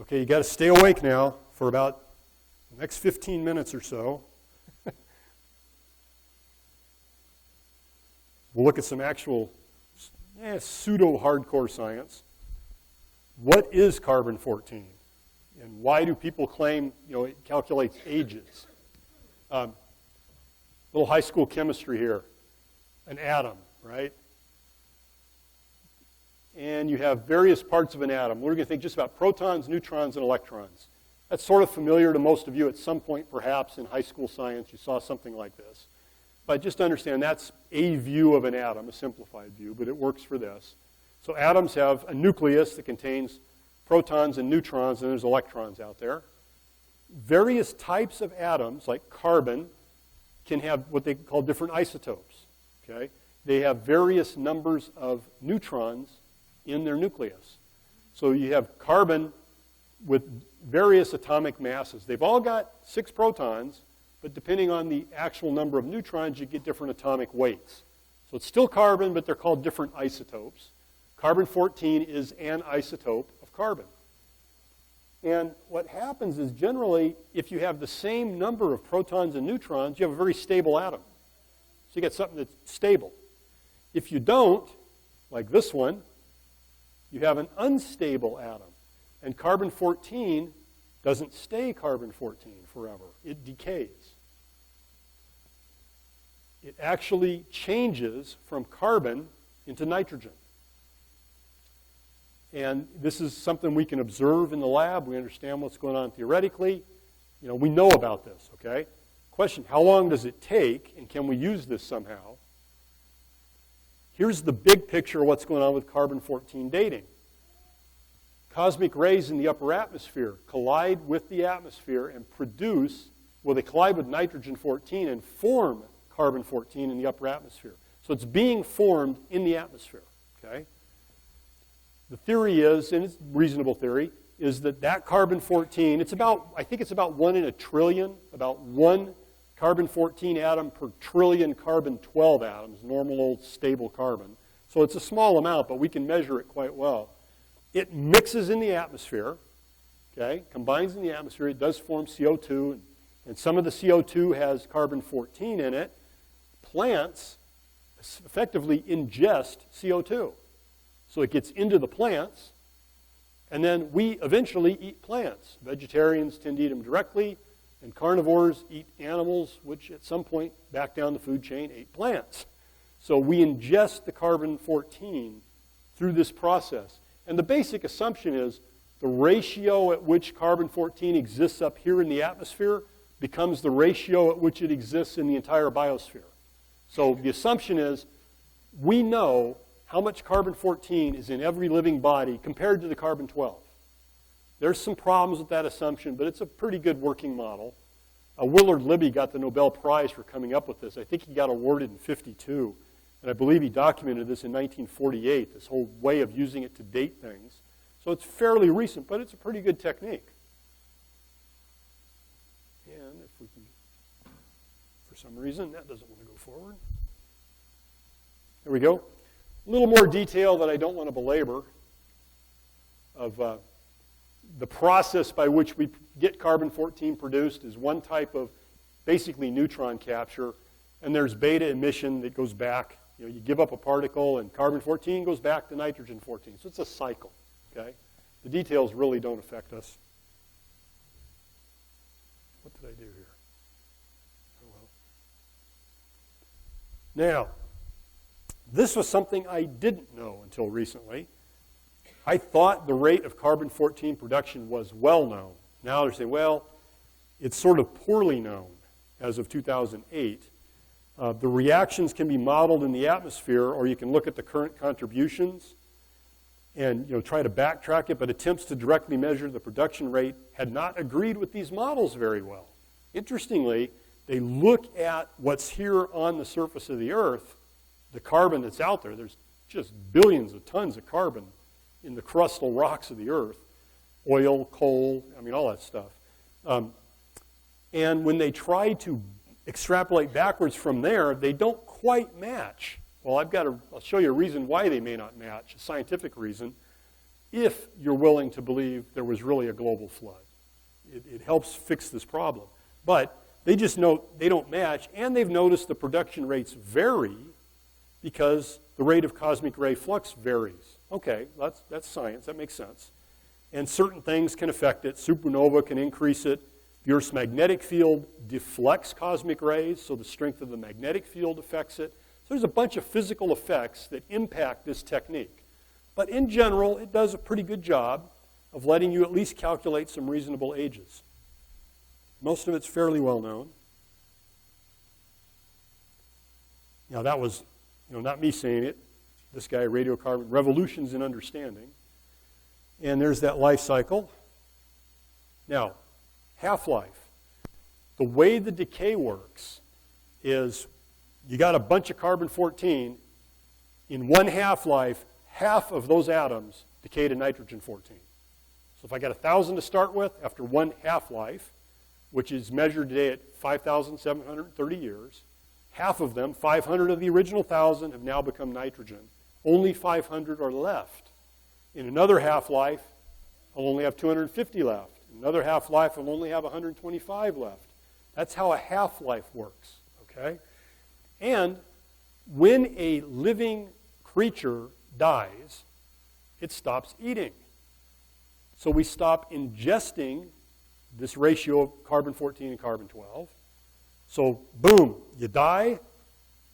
Okay, you got to stay awake now for about the next 15 minutes or so. We'll look at some actual pseudo-hardcore science. What is carbon-14? And why do people claim, it calculates ages? Little high school chemistry here. An atom, right? And you have various parts of an atom. We're going to think just about protons, neutrons, and electrons. That's sort of familiar to most of you at some point, perhaps, in high school science. You saw something like this. But just understand that's a view of an atom, a simplified view, but it works for this. So atoms have a nucleus that contains protons and neutrons, and there's electrons out there. Various types of atoms, like carbon, can have what they call different isotopes. Okay? They have various numbers of neutrons in their nucleus. So you have carbon with various atomic masses. They've all got 6 protons, but depending on the actual number of neutrons, you get different atomic weights. So it's still carbon, but they're called different isotopes. Carbon-14 is an isotope of carbon. And what happens is generally, if you have the same number of protons and neutrons, you have a very stable atom. So you get something that's stable. If you don't, like this one, you have an unstable atom. And carbon-14 doesn't stay carbon-14 forever. It decays. It actually changes from carbon into nitrogen. And this is something we can observe in the lab. We understand what's going on theoretically. We know about this, okay? Question, how long does it take, and can we use this somehow? Here's the big picture of what's going on with carbon-14 dating. Cosmic rays in the upper atmosphere collide with the atmosphere and produce, they collide with nitrogen-14 and form carbon-14 in the upper atmosphere. So it's being formed in the atmosphere, okay? The theory is, and it's a reasonable theory, is that carbon-14, I think it's about 1 in a trillion, about 1 carbon-14 atom per trillion carbon-12 atoms, normal old stable carbon. So it's a small amount, but we can measure it quite well. It mixes in the atmosphere, okay, combines in the atmosphere. It does form CO2, and some of the CO2 has carbon-14 in it. Plants effectively ingest CO2. So it gets into the plants, and then we eventually eat plants. Vegetarians tend to eat them directly, and carnivores eat animals, which at some point back down the food chain ate plants. So we ingest the carbon-14 through this process. And the basic assumption is the ratio at which carbon-14 exists up here in the atmosphere becomes the ratio at which it exists in the entire biosphere. So the assumption is we know how much carbon-14 is in every living body compared to the carbon-12. There's some problems with that assumption, but it's a pretty good working model. Willard Libby got the Nobel Prize for coming up with this. I think he got awarded in 1952, and I believe he documented this in 1948, this whole way of using it to date things. So it's fairly recent, but it's a pretty good technique. And if we can, for some reason, that doesn't want to go forward. There we go. A little more detail that I don't want to belabor of the process by which we get carbon-14 produced is one type of basically neutron capture, and there's beta emission that goes back. You give up a particle, and carbon-14 goes back to nitrogen-14. So it's a cycle, okay? The details really don't affect us. What did I do here? Oh, well. Now, this was something I didn't know until recently. I thought the rate of carbon-14 production was well known. Now they're saying, well, it's sort of poorly known as of 2008. The reactions can be modeled in the atmosphere, or you can look at the current contributions and try to backtrack it, but attempts to directly measure the production rate had not agreed with these models very well. Interestingly, they look at what's here on the surface of the Earth, the carbon that's out there. There's just billions of tons of carbon in the crustal rocks of the Earth, oil, coal, all that stuff. And when they try to extrapolate backwards from there, they don't quite match. Well, I'll show you a reason why they may not match, a scientific reason. if you're willing to believe there was really a global flood. It helps fix this problem. But they just note they don't match, and they've noticed the production rates vary because the rate of cosmic ray flux varies. Okay, that's science. That makes sense. And certain things can affect it. Supernova can increase it. The Earth's magnetic field deflects cosmic rays, so the strength of the magnetic field affects it. So there's a bunch of physical effects that impact this technique. But in general, it does a pretty good job of letting you at least calculate some reasonable ages. Most of it's fairly well known. Now that was, not me saying it. This guy, Radiocarbon, Revolutions in Understanding. And there's that life cycle. Now, half-life. The way the decay works is you got a bunch of carbon-14. In one half-life, half of those atoms decay to nitrogen-14. So if I got 1,000 to start with, after one half-life, which is measured today at 5,730 years, half of them, 500 of the original 1,000, have now become nitrogen. Only 500 are left. In another half-life, I'll only have 250 left. In another half-life, I'll only have 125 left. That's how a half-life works, okay? And when a living creature dies, it stops eating. So we stop ingesting this ratio of carbon-14 and carbon-12. So, boom, you die,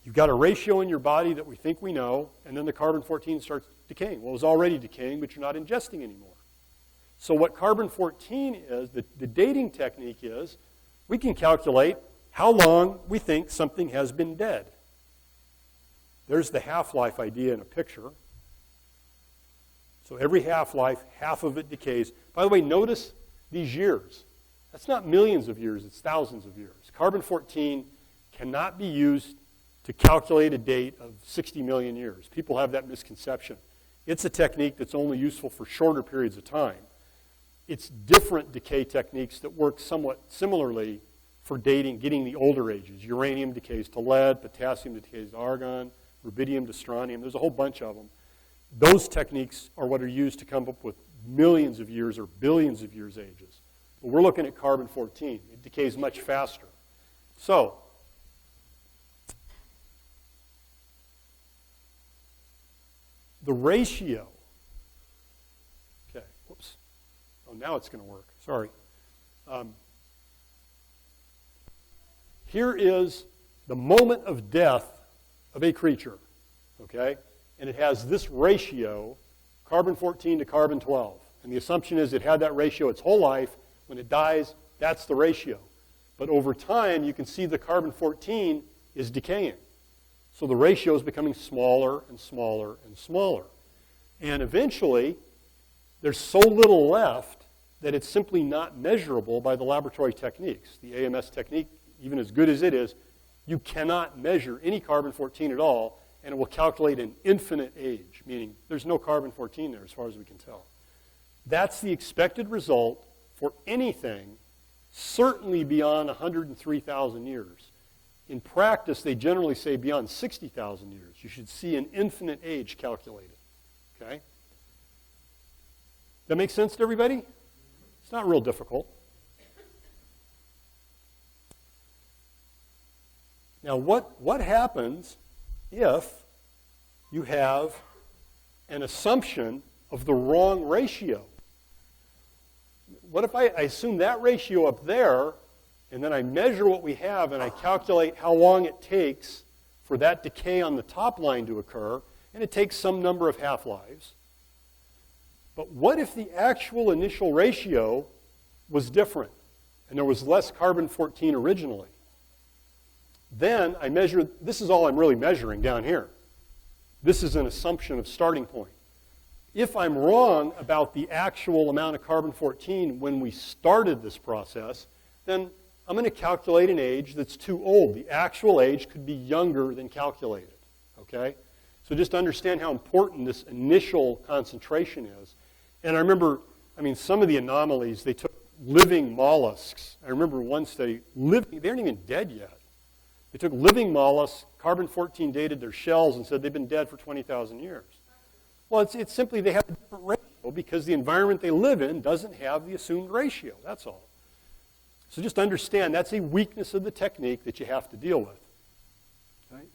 you've got a ratio in your body that we think we know, and then the carbon-14 starts decaying. Well, it was already decaying, but you're not ingesting anymore. So what carbon-14 is, the dating technique is, we can calculate how long we think something has been dead. There's the half-life idea in a picture. So every half-life, half of it decays. By the way, notice these years. That's not millions of years, it's thousands of years. Carbon-14 cannot be used to calculate a date of 60 million years. People have that misconception. It's a technique that's only useful for shorter periods of time. It's different decay techniques that work somewhat similarly for dating, getting the older ages. Uranium decays to lead, potassium decays to argon, rubidium to strontium. There's a whole bunch of them. Those techniques are what are used to come up with millions of years or billions of years ages. But we're looking at carbon-14. It decays much faster. So, the ratio, okay, whoops. Oh, now it's going to work. Sorry. Here is the moment of death of a creature, okay? And it has this ratio, carbon-14 to carbon-12. And the assumption is it had that ratio its whole life. When it dies, that's the ratio. But over time, you can see the carbon-14 is decaying. So the ratio is becoming smaller and smaller and smaller. And eventually, there's so little left that it's simply not measurable by the laboratory techniques. The AMS technique, even as good as it is, you cannot measure any carbon-14 at all, and it will calculate an infinite age, meaning there's no carbon-14 there as far as we can tell. That's the expected result for anything, certainly beyond 103,000 years. In practice, they generally say beyond 60,000 years. You should see an infinite age calculated. Okay? That make sense to everybody? It's not real difficult. Now, what happens if you have an assumption of the wrong ratio? What if I assume that ratio up there, and then I measure what we have, and I calculate how long it takes for that decay on the top line to occur, and it takes some number of half-lives. But what if the actual initial ratio was different, and there was less carbon-14 originally? Then I measure, this is all I'm really measuring down here. This is an assumption of starting point. If I'm wrong about the actual amount of carbon-14 when we started this process, then I'm going to calculate an age that's too old. The actual age could be younger than calculated, okay? So just understand how important this initial concentration is. And I remember, some of the anomalies, they took living mollusks. I remember one study, they aren't even dead yet. They took living mollusks, carbon-14 dated their shells, and said they've been dead for 20,000 years. Well, it's simply they have a different ratio. because the environment they live in doesn't have the assumed ratio. That's all. So just understand that's a weakness of the technique that you have to deal with. Right?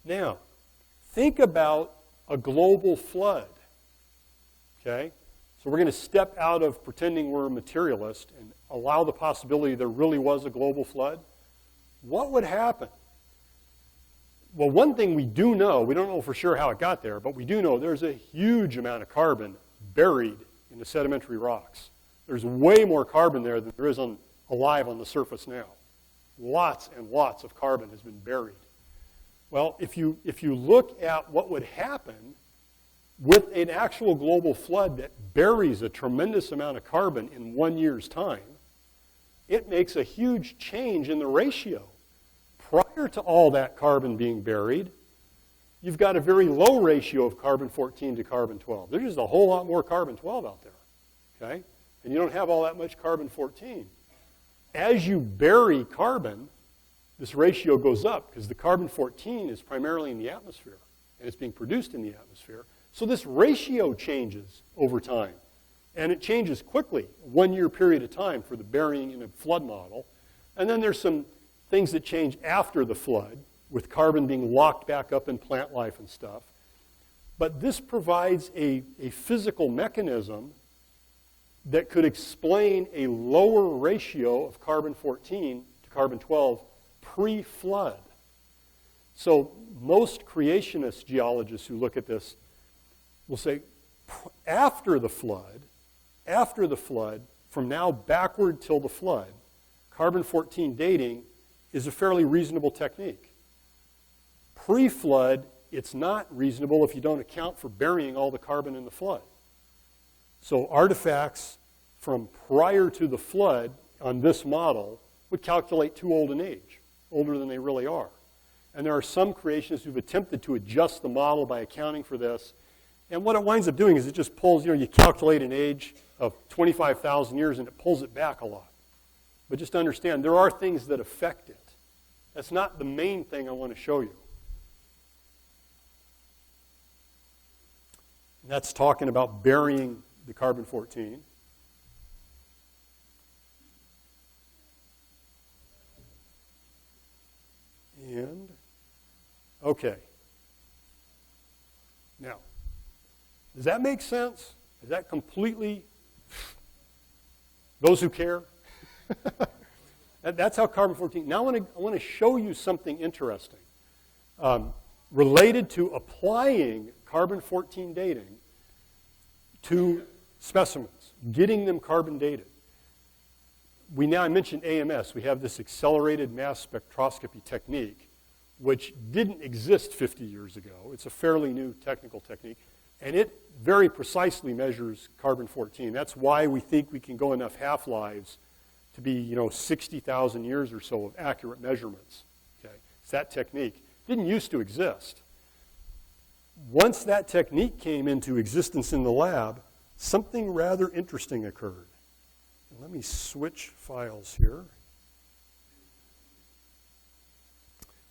Now, think about a global flood. Okay? So we're going to step out of pretending we're a materialist and allow the possibility there really was a global flood. What would happen? Well, one thing we do know, we don't know for sure how it got there, but we do know there's a huge amount of carbon buried in the sedimentary rocks. There's way more carbon there than there is alive on the surface now. Lots and lots of carbon has been buried. Well, if you look at what would happen with an actual global flood that buries a tremendous amount of carbon in 1 year's time, it makes a huge change in the ratio. Prior to all that carbon being buried, you've got a very low ratio of carbon-14 to carbon-12. There's just a whole lot more carbon-12 out there, okay? And you don't have all that much carbon-14. As you bury carbon, this ratio goes up because the carbon-14 is primarily in the atmosphere, and it's being produced in the atmosphere. So this ratio changes over time, and it changes quickly, a 1 year period of time for the burying in a flood model. And then there's some things that change after the flood, with carbon being locked back up in plant life and stuff. But this provides a physical mechanism that could explain a lower ratio of carbon-14 to carbon-12 pre-flood. So most creationist geologists who look at this will say, after the flood, from now backward till the flood, carbon-14 dating is a fairly reasonable technique. Pre-flood, it's not reasonable if you don't account for burying all the carbon in the flood. So artifacts from prior to the flood on this model would calculate too old in age, older than they really are. And there are some creationists who've attempted to adjust the model by accounting for this. And what it winds up doing is it just pulls, you calculate an age of 25,000 years and it pulls it back a lot. But just understand, there are things that affect it. That's not the main thing I want to show you. And that's talking about burying the carbon-14. And, okay. Now, does that make sense? Is that completely, those who care? That's how carbon-14, now I want to show you something interesting related to applying carbon-14 dating to specimens, getting them carbon dated. I mentioned AMS. We have this accelerated mass spectroscopy technique, which didn't exist 50 years ago. It's a fairly new technical technique, and it very precisely measures carbon-14. That's why we think we can go enough half-lives to be, 60,000 years or so of accurate measurements. Okay? It's that technique. Didn't used to exist. Once that technique came into existence in the lab, something rather interesting occurred. And let me switch files here.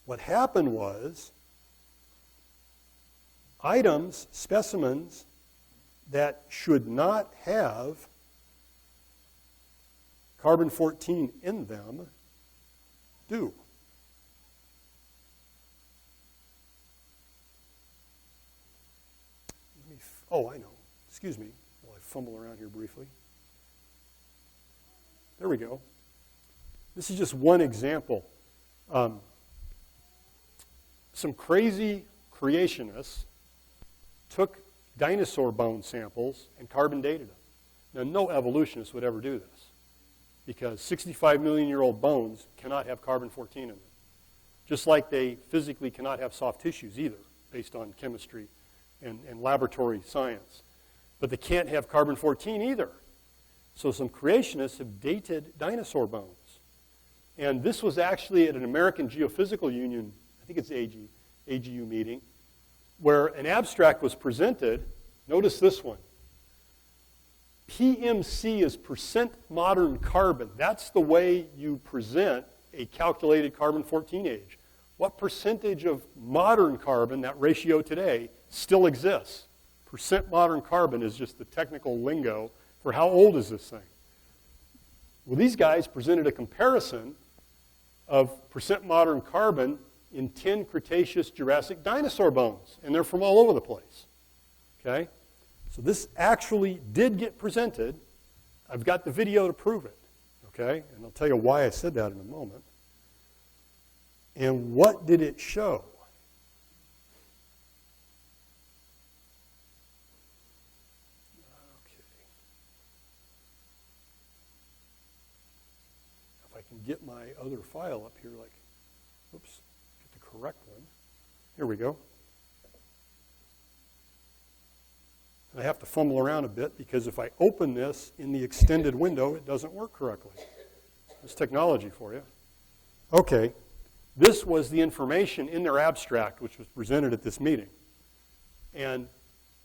What happened was items, specimens that should not have carbon-14 in them do. I know. Excuse me while I fumble around here briefly. There we go. This is just one example. Some crazy creationists took dinosaur bone samples and carbon dated them. Now, no evolutionist would ever do this, because 65-million-year-old bones cannot have carbon-14 in them. Just like they physically cannot have soft tissues either, based on chemistry and laboratory science. But they can't have carbon-14 either. So some creationists have dated dinosaur bones. And this was actually at an American Geophysical Union, I think it's AGU meeting, where an abstract was presented. Notice this one. PMC is percent modern carbon. That's the way you present a calculated carbon-14 age. What percentage of modern carbon, that ratio today, still exists? Percent modern carbon is just the technical lingo for how old is this thing. Well, these guys presented a comparison of percent modern carbon in 10 Cretaceous Jurassic dinosaur bones, and they're from all over the place. Okay? So this actually did get presented. I've got the video to prove it. Okay? And I'll tell you why I said that in a moment. And what did it show? Okay. If I can get my other file up here, like, oops, get the correct one. Here we go. And I have to fumble around a bit because if I open this in the extended window, it doesn't work correctly. It's technology for you. Okay. This was the information in their abstract, which was presented at this meeting. And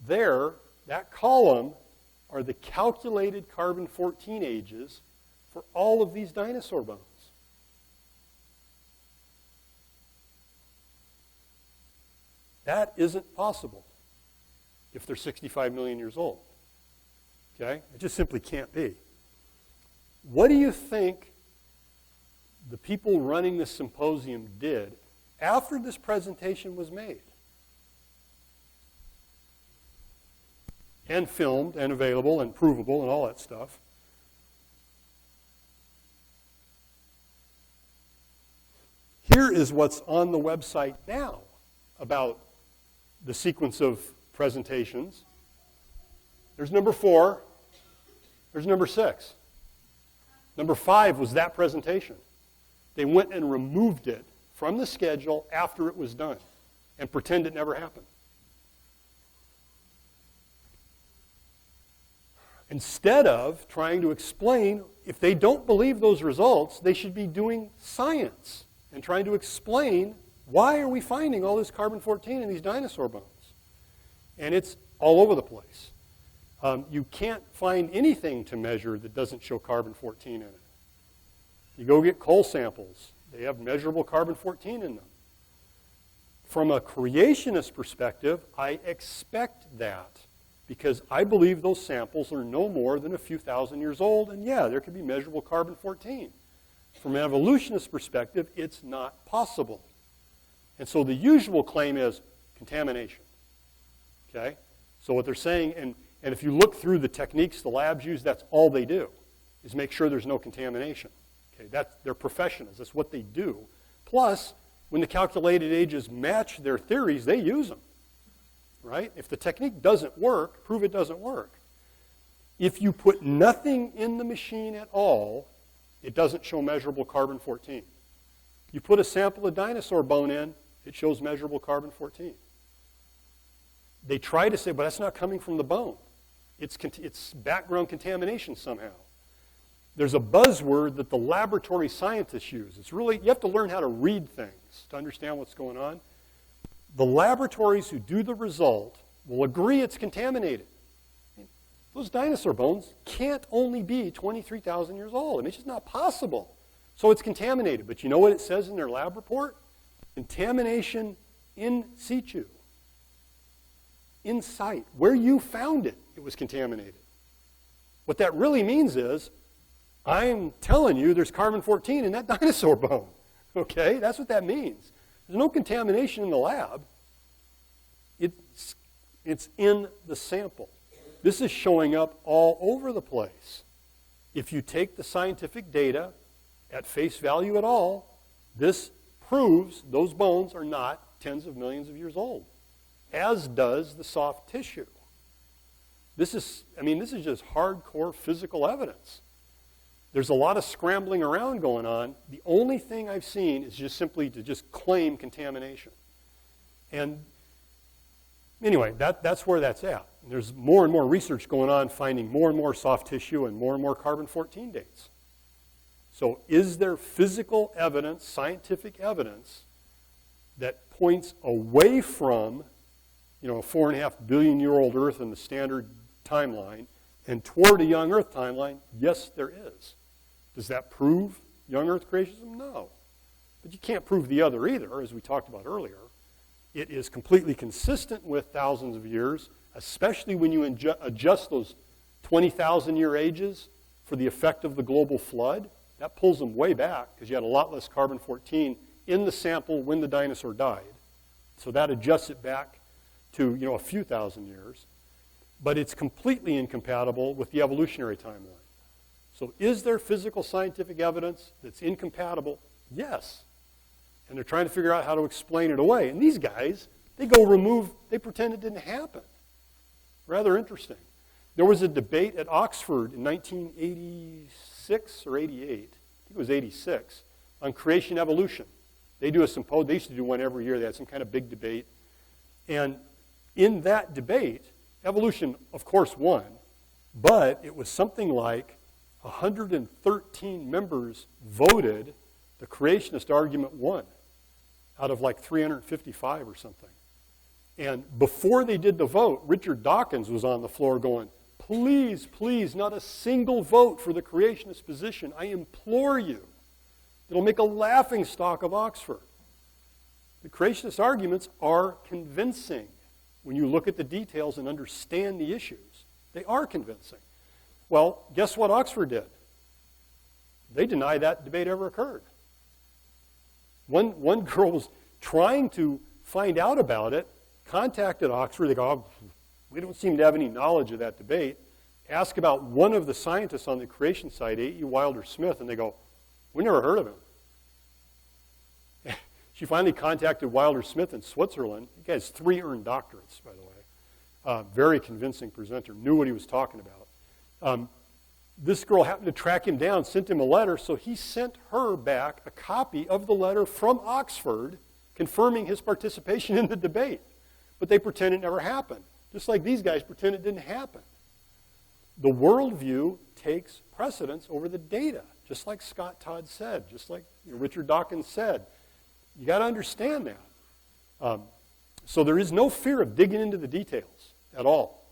there, that column are the calculated carbon-14 ages for all of these dinosaur bones. That isn't possible if they're 65 million years old. Okay? It just simply can't be. What do you think the people running this symposium did after this presentation was made? And filmed and available and provable and all that stuff. Here is what's on the website now about the sequence of presentations. There's number 4. There's number 6. Number 5 was that presentation. They went and removed it from the schedule after it was done and pretend it never happened. Instead of trying to explain, if they don't believe those results, they should be doing science and trying to explain why are we finding all this carbon-14 in these dinosaur bones. And it's all over the place. You can't find anything to measure that doesn't show carbon-14 in it. You go get coal samples. They have measurable carbon-14 in them. From a creationist perspective, I expect that because I believe those samples are no more than a few thousand years old, and yeah, there could be measurable carbon-14. From an evolutionist perspective, it's not possible. And so the usual claim is contamination. Okay? So what they're saying, and if you look through the techniques the labs use, that's all they do, is make sure there's no contamination. Okay? They're professionals. That's what they do. Plus, when the calculated ages match their theories, they use them. Right? If the technique doesn't work, prove it doesn't work. If you put nothing in the machine at all, it doesn't show measurable carbon-14. You put a sample of dinosaur bone in, it shows measurable carbon-14. They try to say, but that's not coming from the bone. It's background contamination somehow. There's a buzzword that the laboratory scientists use. It's really, you have to learn how to read things to understand what's going on. The laboratories who do the result will agree it's contaminated. Those dinosaur bones can't only be 23,000 years old. I mean, it's just not possible. So it's contaminated. But you know what it says in their lab report? Contamination in situ. In sight. Where you found it, it was contaminated. What that really means is, I'm telling you there's carbon-14 in that dinosaur bone. Okay? That's what that means. There's no contamination in the lab. It's in the sample. This is showing up all over the place. If you take the scientific data at face value at all, this proves those bones are not tens of millions of years old, as does the soft tissue. This is just hardcore physical evidence. There's a lot of scrambling around going on. The only thing I've seen is just simply to just claim contamination. And anyway, that's where that's at. And there's more and more research going on, finding more and more soft tissue and more carbon-14 dates. So is there physical evidence, scientific evidence, that points away from, a 4.5 billion year old Earth in the standard timeline and toward a young Earth timeline? Yes, there is. Does that prove young Earth creationism? No. But you can't prove the other either, as we talked about earlier. It is completely consistent with thousands of years, especially when you adjust those 20,000-year ages for the effect of the global flood. That pulls them way back because you had a lot less carbon-14 in the sample when the dinosaur died. So that adjusts it back to a few thousand years. But it's completely incompatible with the evolutionary timeline. So is there physical scientific evidence that's incompatible? Yes. And they're trying to figure out how to explain it away. And these guys, they pretend it didn't happen. Rather interesting. There was a debate at Oxford in 1986 or 88, I think it was 86, on creation evolution. They do a symposium. They used to do one every year. They had some kind of big debate. And in that debate, evolution, of course, won. But it was something like 113 members voted the creationist argument won out of like 355 or something. And before they did the vote, Richard Dawkins was on the floor going, please, please, not a single vote for the creationist position. I implore you. It'll make a laughingstock of Oxford. The creationist arguments are convincing. When you look at the details and understand the issues, they are convincing. Well, guess what Oxford did? They denied that debate ever occurred. One girl was trying to find out about it, contacted Oxford. They go, oh, we don't seem to have any knowledge of that debate. Ask about one of the scientists on the creation side, A.E. Wilder Smith, and they go, we never heard of him. She finally contacted Wilder Smith in Switzerland. He has 3 earned doctorates, by the way. Very convincing presenter, knew what he was talking about. This girl happened to track him down, sent him a letter, so he sent her back a copy of the letter from Oxford confirming his participation in the debate. But they pretend it never happened, just like these guys pretend it didn't happen. The worldview takes precedence over the data, just like Scott Todd said, just like Richard Dawkins said. You got to understand that. So there is no fear of digging into the details at all.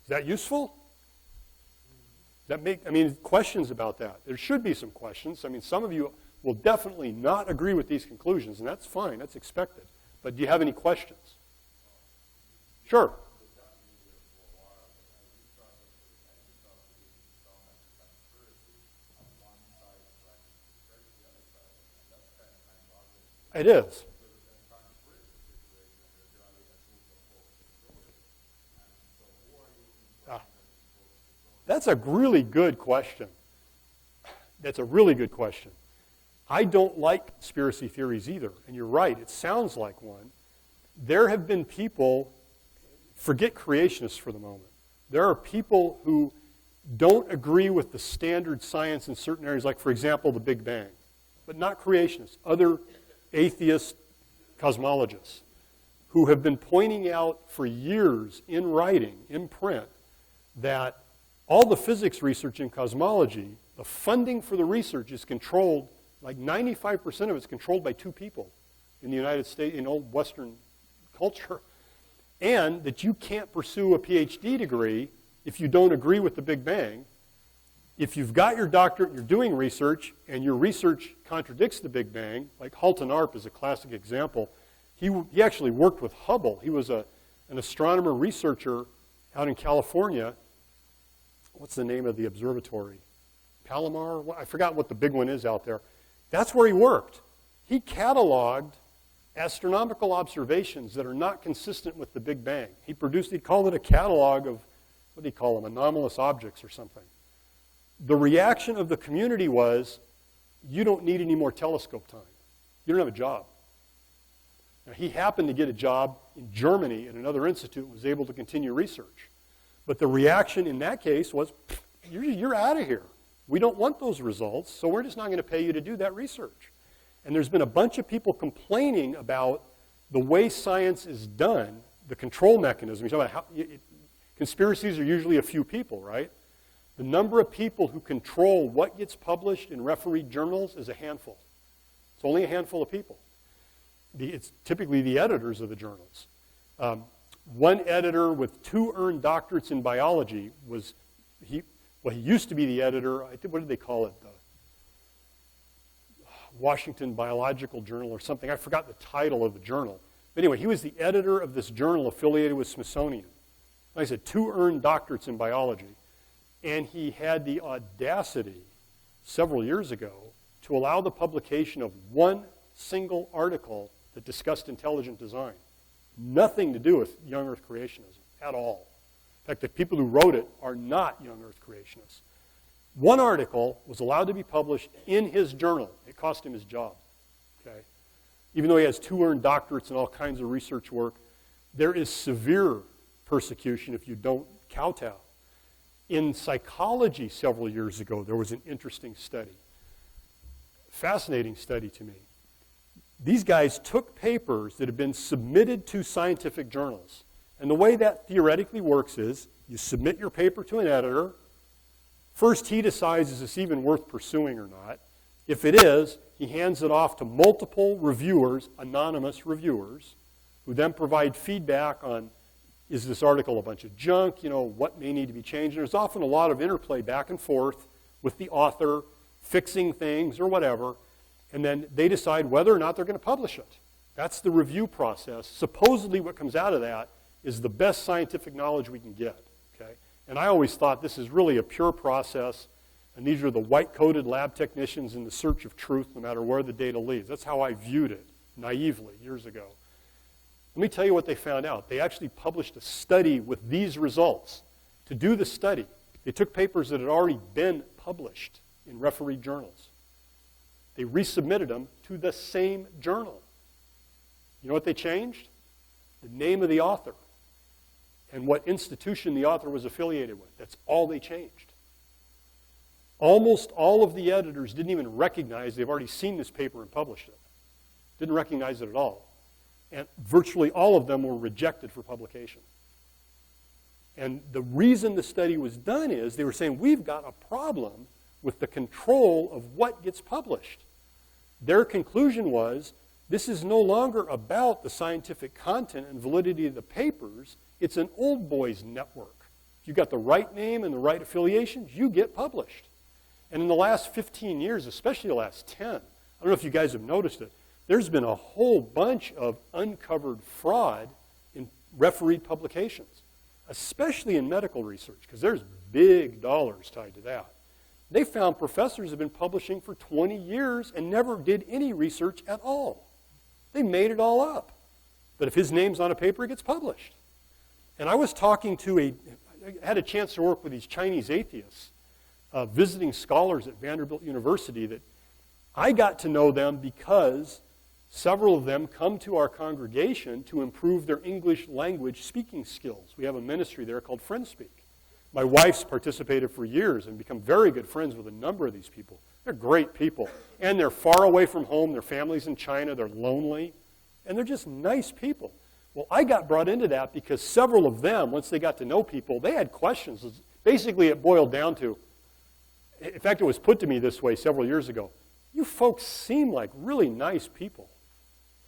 Is that useful? Does that make, questions about that? There should be some questions. Some of you will definitely not agree with these conclusions, and that's fine, that's expected. But do you have any questions? Sure. It is. That's a really good question. That's a really good question. I don't like conspiracy theories either, and you're right, it sounds like one. There have been people, forget creationists for the moment, there are people who don't agree with the standard science in certain areas, like, for example, the Big Bang, but not creationists, other atheist cosmologists who have been pointing out for years in writing, in print, that all the physics research in cosmology, the funding for the research is controlled, like 95% of it's controlled by 2 people in the United States, in old Western culture, and that you can't pursue a PhD degree if you don't agree with the Big Bang. If you've got your doctorate and you're doing research, and your research contradicts the Big Bang, like Halton Arp is a classic example. He actually worked with Hubble. He was an astronomer researcher out in California. What's the name of the observatory? Palomar? I forgot what the big one is out there. That's where he worked. He cataloged astronomical observations that are not consistent with the Big Bang. He called it a catalog of, what do you call them, anomalous objects or something. The reaction of the community was, you don't need any more telescope time. You don't have a job. Now, he happened to get a job in Germany at another institute and was able to continue research. But the reaction in that case was, you're out of here. We don't want those results, so we're just not going to pay you to do that research. And there's been a bunch of people complaining about the way science is done, the control mechanism. Conspiracies are usually a few people, right? The number of people who control what gets published in refereed journals is a handful. It's only a handful of people. It's typically the editors of the journals. One editor with 2 earned doctorates in biology he used to be the editor, what did they call it? Washington Biological Journal or something. I forgot the title of the journal. But anyway, he was the editor of this journal affiliated with Smithsonian. Like I said, 2 earned doctorates in biology. And he had the audacity several years ago to allow the publication of one single article that discussed intelligent design. Nothing to do with young Earth creationism at all. In fact, the people who wrote it are not young Earth creationists. One article was allowed to be published in his journal. It cost him his job. Okay? Even though he has 2 earned doctorates and all kinds of research work, there is severe persecution if you don't kowtow. In psychology several years ago, there was an interesting study. Fascinating study to me. These guys took papers that had been submitted to scientific journals. And the way that theoretically works is you submit your paper to an editor. First, he decides is this even worth pursuing or not. If it is, he hands it off to multiple reviewers, anonymous reviewers, who then provide feedback on, is this article a bunch of junk? You know, what may need to be changed? There's often a lot of interplay back and forth with the author, fixing things or whatever, and then they decide whether or not they're going to publish it. That's the review process. Supposedly what comes out of that is the best scientific knowledge we can get. Okay? And I always thought this is really a pure process, and these are the white-coated lab technicians in the search of truth no matter where the data leads. That's how I viewed it naively years ago. Let me tell you what they found out. They actually published a study with these results. To do the study, they took papers that had already been published in refereed journals. They resubmitted them to the same journal. You know what they changed? The name of the author and what institution the author was affiliated with. That's all they changed. Almost all of the editors didn't even recognize they've already seen this paper and published it. Didn't recognize it at all. And virtually all of them were rejected for publication. And the reason the study was done is they were saying, we've got a problem with the control of what gets published. Their conclusion was, this is no longer about the scientific content and validity of the papers. It's an old boys network. If you've got the right name and the right affiliations, you get published. And in the last 15 years, especially the last 10, I don't know if you guys have noticed it, there's been a whole bunch of uncovered fraud in refereed publications, especially in medical research, because there's big dollars tied to that. They found professors have been publishing for 20 years and never did any research at all. They made it all up. But if his name's on a paper, it gets published. And I was talking to I had a chance to work with these Chinese atheists, visiting scholars at Vanderbilt University, that I got to know them because several of them come to our congregation to improve their English language speaking skills. We have a ministry there called FriendSpeak. My wife's participated for years and become very good friends with a number of these people. They're great people. And they're far away from home. Their family's in China. They're lonely. And they're just nice people. Well, I got brought into that because several of them, once they got to know people, they had questions. Basically, it boiled down to, in fact, it was put to me this way several years ago. You folks seem like really nice people.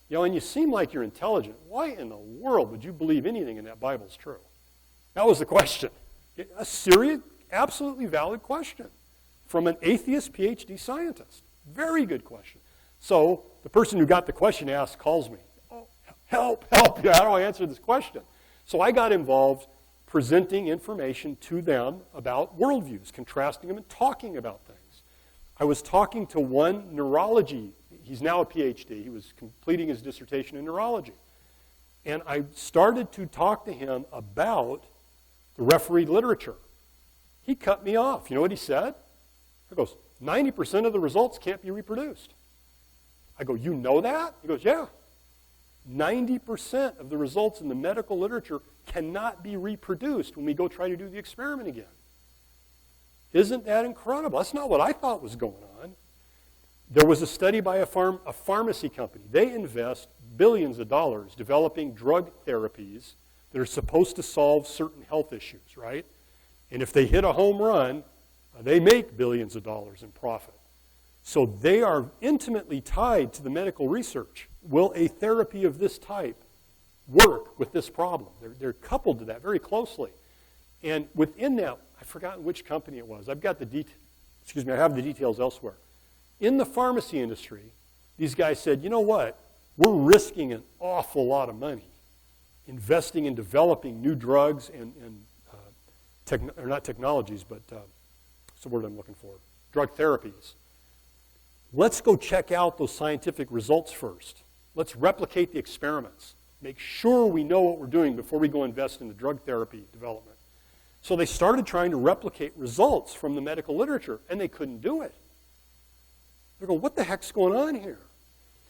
You know, and you seem like you're intelligent. Why in the world would you believe anything in that Bible's true? That was the question. A serious, absolutely valid question from an atheist PhD scientist. Very good question. So the person who got the question asked calls me. Oh, help. How do I answer this question? So I got involved presenting information to them about worldviews, contrasting them and talking about things. I was talking to one neurology. He's now a PhD. He was completing his dissertation in neurology. And I started to talk to him about the refereed literature. He cut me off. You know what he said? He goes, 90% of the results can't be reproduced. I go, you know that? He goes, yeah. 90% of the results in the medical literature cannot be reproduced when we go try to do the experiment again. Isn't that incredible? That's not what I thought was going on. There was a study by a pharmacy company. They invest billions of dollars developing drug therapies that are supposed to solve certain health issues, right? And if they hit a home run, they make billions of dollars in profit. So they are intimately tied to the medical research. Will a therapy of this type work with this problem? They're coupled to that very closely. And within that, I've forgotten which company it was. I've got the I have the details elsewhere. In the pharmacy industry, these guys said, you know what? We're risking an awful lot of money investing in developing new drugs and or not technologies, but what's the word I'm looking for? Drug therapies. Let's go check out those scientific results first. Let's replicate the experiments. Make sure we know what we're doing before we go invest in the drug therapy development. So they started trying to replicate results from the medical literature, and they couldn't do it. They're going, what the heck's going on here?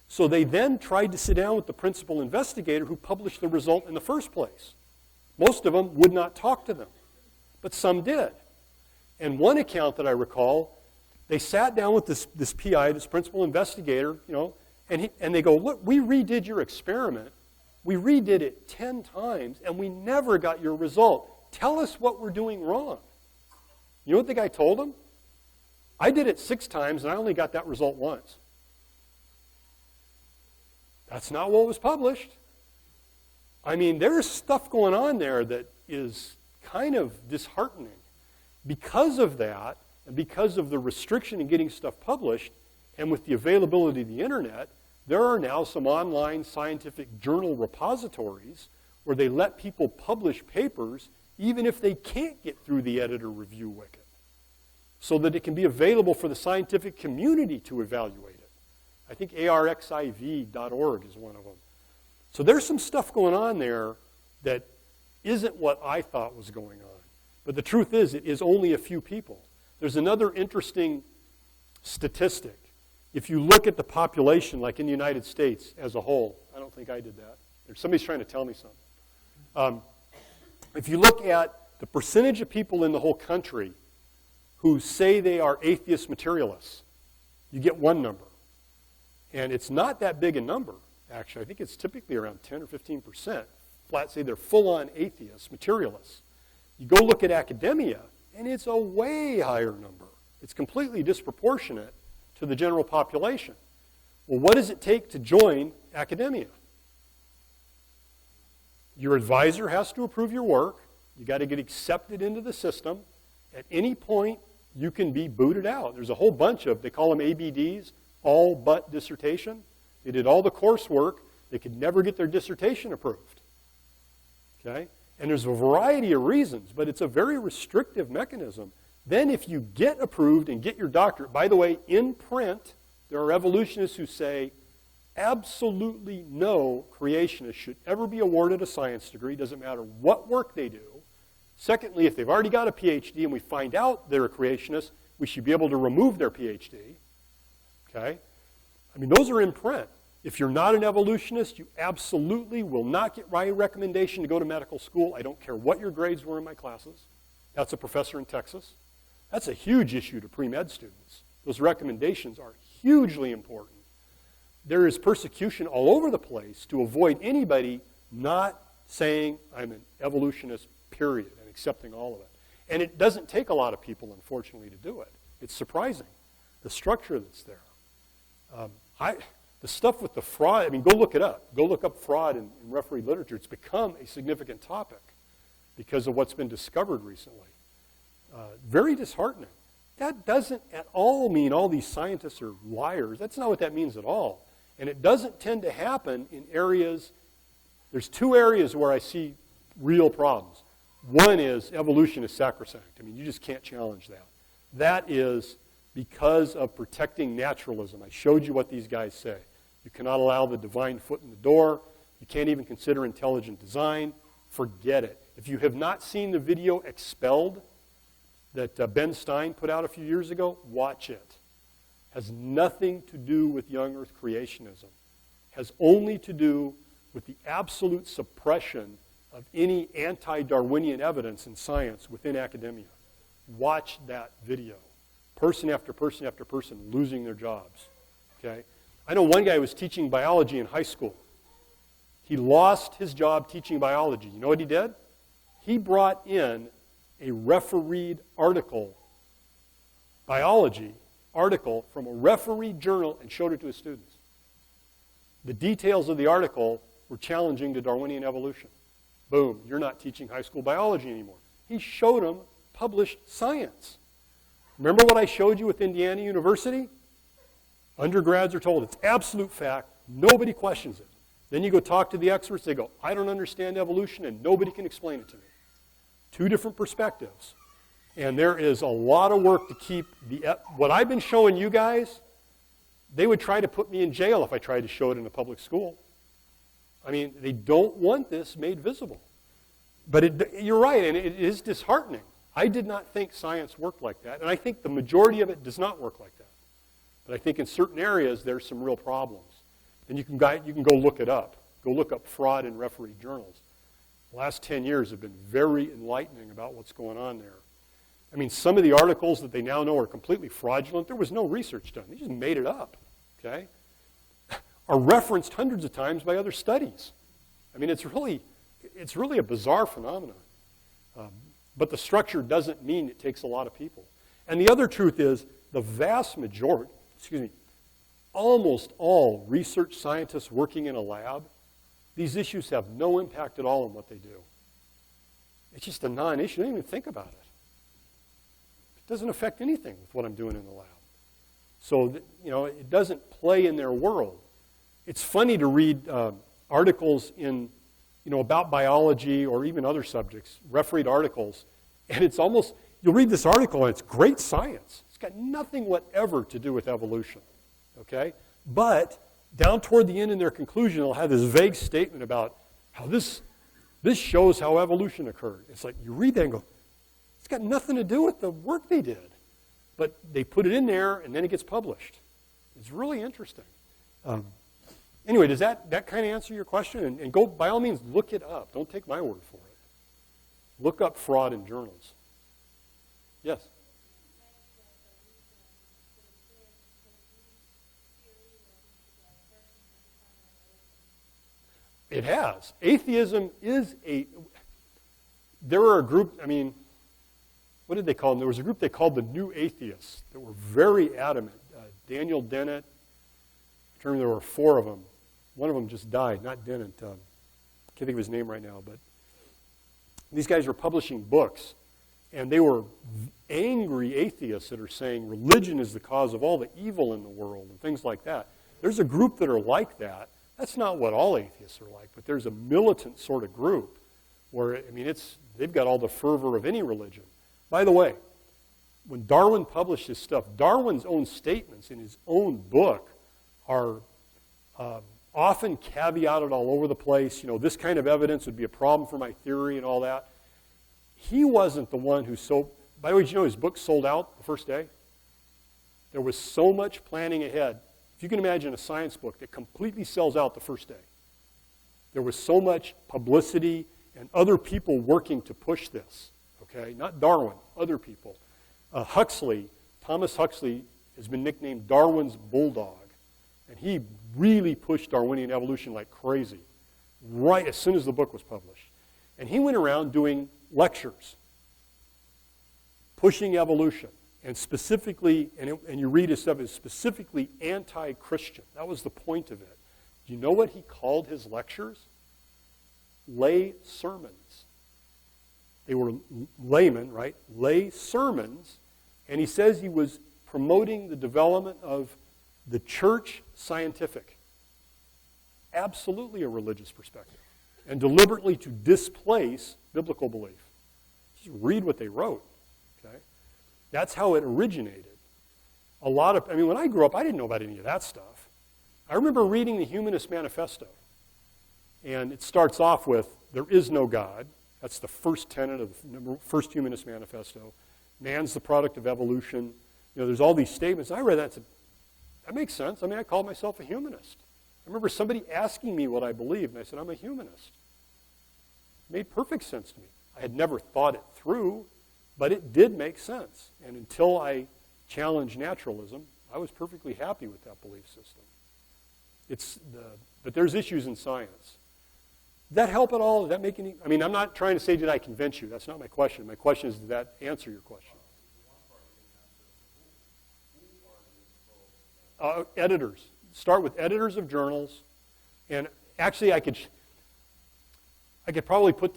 So they then tried to sit down with the principal investigator who published the result in the first place. Most of them would not talk to them, but some did. And one account that I recall, they sat down with this PI, this principal investigator, and they go, look, we redid your experiment. We redid it 10 times, and we never got your result. Tell us what we're doing wrong. You know what the guy told him? I did it 6 times, and I only got that result once. That's not what was published. I mean, there's stuff going on there that is kind of disheartening. Because of that, and because of the restriction in getting stuff published, and with the availability of the internet, there are now some online scientific journal repositories where they let people publish papers even if they can't get through the editor review wicket, so that it can be available for the scientific community to evaluate it. I think arxiv.org is one of them. So there's some stuff going on there that isn't what I thought was going on. But the truth is, it is only a few people. There's another interesting statistic. If you look at the population, like in the United States as a whole, I don't think I did that. Somebody's trying to tell me something. If you look at the percentage of people in the whole country who say they are atheist materialists, you get one number. And it's not that big a number, actually. I think it's typically around 10 or 15%. Flat say they're full-on atheists, materialists. You go look at academia, and it's a way higher number. It's completely disproportionate to the general population. Well, what does it take to join academia? Your advisor has to approve your work. You got to get accepted into the system. At any point, you can be booted out. There's a whole bunch of, they call them ABDs, all but dissertation. They did all the coursework. They could never get their dissertation approved. Okay? And there's a variety of reasons, but it's a very restrictive mechanism. Then if you get approved and get your doctorate, by the way, in print, there are evolutionists who say absolutely no creationist should ever be awarded a science degree, doesn't matter what work they do. Secondly, if they've already got a PhD and we find out they're a creationist, we should be able to remove their PhD. Okay? I mean, those are in print. If you're not an evolutionist, you absolutely will not get my recommendation to go to medical school. I don't care what your grades were in my classes. That's a professor in Texas. That's a huge issue to pre-med students. Those recommendations are hugely important. There is persecution all over the place to avoid anybody not saying I'm an evolutionist, period, and accepting all of it. And it doesn't take a lot of people, unfortunately, to do it. It's surprising, the structure that's there. The stuff with the fraud, I mean, go look it up. Go look up fraud in referee literature. It's become a significant topic because of what's been discovered recently. Very disheartening. That doesn't at all mean all these scientists are liars. That's not what that means at all. And it doesn't tend to happen in areas, there's 2 areas where I see real problems. One is evolution is sacrosanct. I mean, you just can't challenge that. That is because of protecting naturalism. I showed you what these guys say. You cannot allow the divine foot in the door. You can't even consider intelligent design. Forget it. If you have not seen the video Expelled that Ben Stein put out a few years ago, watch it. Has nothing to do with young earth creationism. Has only to do with the absolute suppression of any anti-Darwinian evidence in science within academia. Watch that video. Person after person after person losing their jobs. Okay? I know one guy was teaching biology in high school. He lost his job teaching biology. You know what he did? He brought in a refereed article, biology article from a refereed journal, and showed it to his students. The details of the article were challenging to Darwinian evolution. Boom, you're not teaching high school biology anymore. He showed them published science. Remember what I showed you with Indiana University? Undergrads are told it's absolute fact. Nobody questions it. Then you go talk to the experts. They go, I don't understand evolution, and nobody can explain it to me. Two different perspectives. And there is a lot of work to keep what I've been showing you guys. They would try to put me in jail if I tried to show it in a public school. I mean, they don't want this made visible. But you're right, and it is disheartening. I did not think science worked like that, and I think the majority of it does not work like that. But I think in certain areas there's some real problems. And you can go look it up. Go look up fraud in refereed journals. The last 10 years have been very enlightening about what's going on there. I mean, some of the articles that they now know are completely fraudulent. There was no research done. They just made it up, okay? Are referenced hundreds of times by other studies. I mean, it's really a bizarre phenomenon. But the structure doesn't mean it takes a lot of people. And the other truth is the vast majority, almost all research scientists working in a lab, these issues have no impact at all on what they do. It's just a non-issue. They don't even think about it. It doesn't affect anything with what I'm doing in the lab. So, it doesn't play in their world. It's funny to read articles about biology or even other subjects, refereed articles, and it's almost, you'll read this article and it's great science. It's got nothing whatever to do with evolution, okay? But down toward the end in their conclusion, they'll have this vague statement about how this shows how evolution occurred. It's like you read that and go, it's got nothing to do with the work they did. But they put it in there and then it gets published. It's really interesting. Anyway, does that kind of answer your question? And go, by all means, look it up. Don't take my word for it. Look up fraud in journals. Yes? It has. Atheism is there are a group, what did they call them? There was a group they called the New Atheists that were very adamant. Daniel Dennett, there were 4 of them. One of them just died, not Dennett. Can't think of his name right now, but these guys were publishing books, and they were angry atheists that are saying religion is the cause of all the evil in the world and things like that. There's a group that are like that. That's not what all atheists are like, but there's a militant sort of group where, they've got all the fervor of any religion. By the way, when Darwin published his stuff, Darwin's own statements in his own book are often caveated all over the place. This kind of evidence would be a problem for my theory and all that. He wasn't the one who sold. By the way, did you know his book sold out the first day? There was so much planning ahead. If you can imagine a science book that completely sells out the first day. There was so much publicity and other people working to push this. Okay, not Darwin, other people. Thomas Huxley, has been nicknamed Darwin's bulldog. And he really pushed Darwinian evolution like crazy, right as soon as the book was published. And he went around doing lectures, pushing evolution, and specifically, and you read his stuff, is specifically anti-Christian. That was the point of it. Do you know what he called his lectures? Lay sermons. They were laymen, right? Lay sermons. And he says he was promoting the development of the church scientific. Absolutely a religious perspective. And deliberately to displace biblical belief. Just read what they wrote. Okay? That's how it originated. When I grew up, I didn't know about any of that stuff. I remember reading the Humanist Manifesto. And it starts off with, there is no God. That's the first tenet of the first Humanist Manifesto. Man's the product of evolution. There's all these statements. I read that and said, that makes sense. I called myself a humanist. I remember somebody asking me what I believed, and I said, I'm a humanist. It made perfect sense to me. I had never thought it through, but it did make sense. And until I challenged naturalism, I was perfectly happy with that belief system. But there's issues in science. Did that help at all? Did that make any? I'm not trying to say, did I convince you? That's not my question. My question is, did that answer your question? Editors. Start with editors of journals. And actually, I could probably put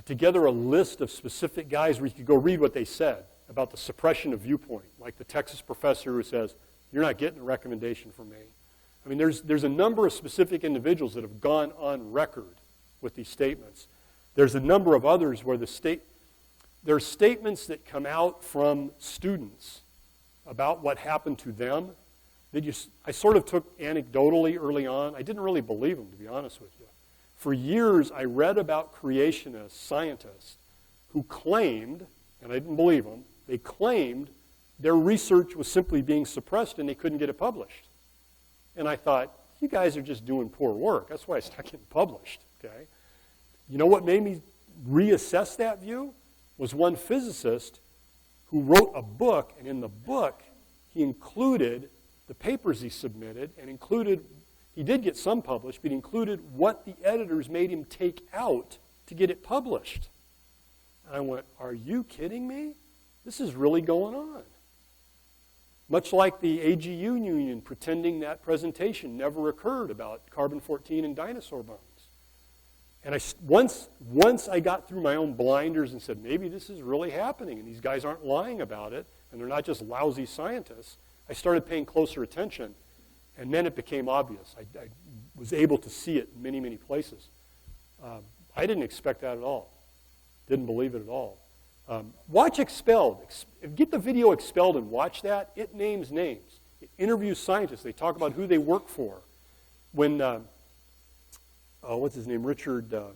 together a list of specific guys where you could go read what they said about the suppression of viewpoint. Like the Texas professor who says, you're not getting a recommendation from me. I mean, there's a number of specific individuals that have gone on record with these statements. There's a number of others where there are statements that come out from students about what happened to them that I sort of took anecdotally early on. I didn't really believe them, to be honest with you. For years, I read about creationist scientists who claimed, and I didn't believe them, they claimed their research was simply being suppressed and they couldn't get it published. And I thought, you guys are just doing poor work. That's why it's not getting published, okay? You know what made me reassess that view? Was one physicist who wrote a book, and in the book, he included the papers he submitted, and he did get some published, but he included what the editors made him take out to get it published. And I went, are you kidding me? This is really going on. Much like the AGU union pretending that presentation never occurred about carbon-14 and dinosaur bones. And once I got through my own blinders and said, maybe this is really happening and these guys aren't lying about it and they're not just lousy scientists, I started paying closer attention, and then it became obvious. I was able to see it in many, many places. I didn't expect that at all. Didn't believe it at all. Watch Expelled. Get the video Expelled and watch that. It names names. It interviews scientists. They talk about who they work for. When, what's his name, Richard, the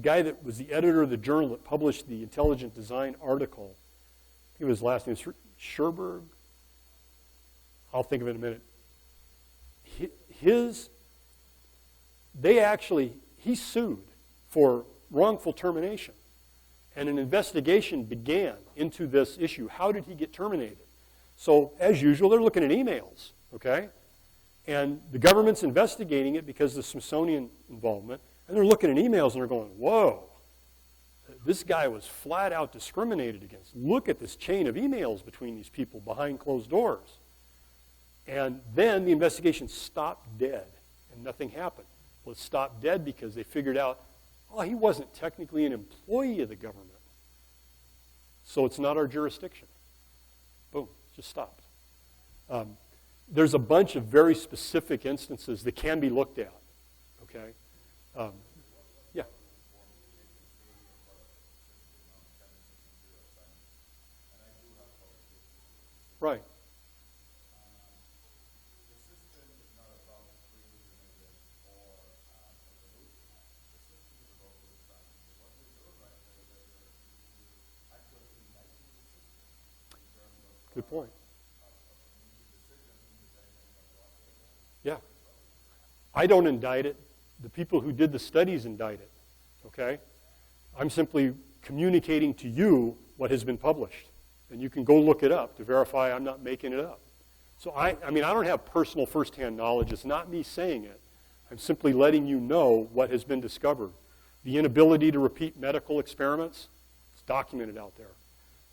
guy that was the editor of the journal that published the Intelligent Design article, I think his last name is Sherberg. I'll think of it in a minute. He sued for wrongful termination. And an investigation began into this issue. How did he get terminated? So, as usual, they're looking at emails, okay? And the government's investigating it because of the Smithsonian involvement. And they're looking at emails and they're going, whoa, this guy was flat out discriminated against. Look at this chain of emails between these people behind closed doors. And then the investigation stopped dead and nothing happened. Well, it stopped dead because they figured out, oh, he wasn't technically an employee of the government. So it's not our jurisdiction. Boom, just stopped. There's a bunch of very specific instances that can be looked at, okay? Yeah. Right. Good point. Yeah. I don't indict it. The people who did the studies indict it, okay? I'm simply communicating to you what has been published. And you can go look it up to verify I'm not making it up. So I don't have personal firsthand knowledge. It's not me saying it. I'm simply letting you know what has been discovered. The inability to repeat medical experiments, it's documented out there.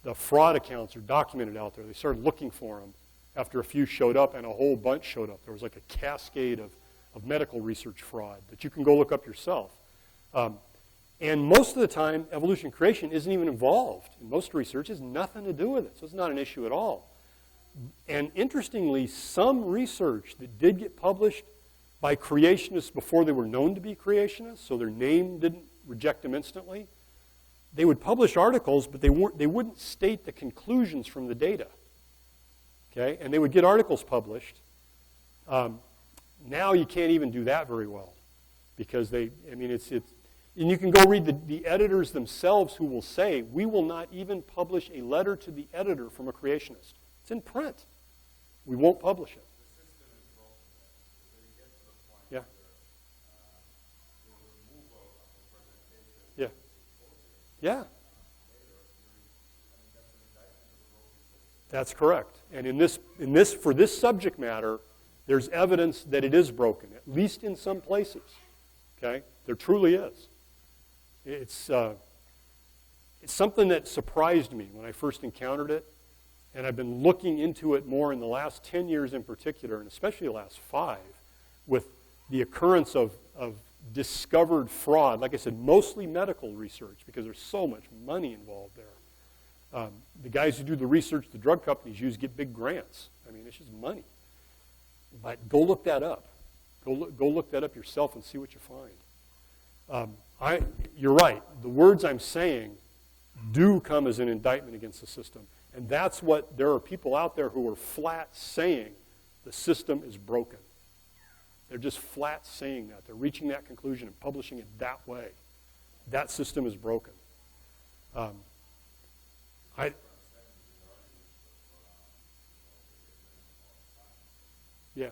The fraud accounts are documented out there. They started looking for them after a few showed up, and a whole bunch showed up. There was like a cascade of medical research fraud that you can go look up yourself. And most of the time, evolution creation isn't even involved. In most research, it has nothing to do with it, so it's not an issue at all. And interestingly, some research that did get published by creationists before they were known to be creationists, so their name didn't reject them instantly, they would publish articles, but they wouldn't state the conclusions from the data. Okay? And they would get articles published. Now you can't even do that very well because and you can go read the editors themselves who will say, we will not even publish a letter to the editor from a creationist. It's in print. We won't publish it. Yeah. Yeah. Yeah. That's correct. And for this subject matter, there's evidence that it is broken, at least in some places. Okay? There truly is. It's something that surprised me when I first encountered it, and I've been looking into it more in the last 10 years in particular, and especially the last 5, with the occurrence of discovered fraud. Like I said, mostly medical research because there's so much money involved there. The guys who do the research the drug companies use get big grants. mean, it's just money. But go look that up. Go look that up yourself and see what you find. You're right. The words I'm saying do come as an indictment against the system. And that's what, there are people out there who are flat saying the system is broken. They're just flat saying that. They're reaching that conclusion and publishing it that way. That system is broken. Yeah.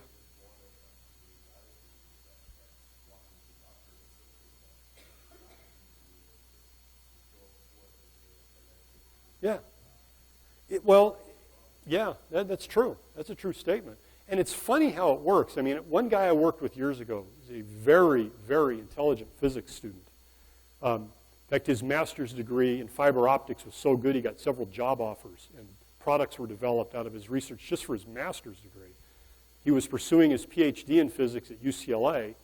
Yeah. That's true. That's a true statement. And it's funny how it works. I mean, one guy I worked with years ago was a very, very intelligent physics student. In fact, his master's degree in fiber optics was so good he got several job offers, and products were developed out of his research just for his master's degree. He was pursuing his PhD in physics at UCLA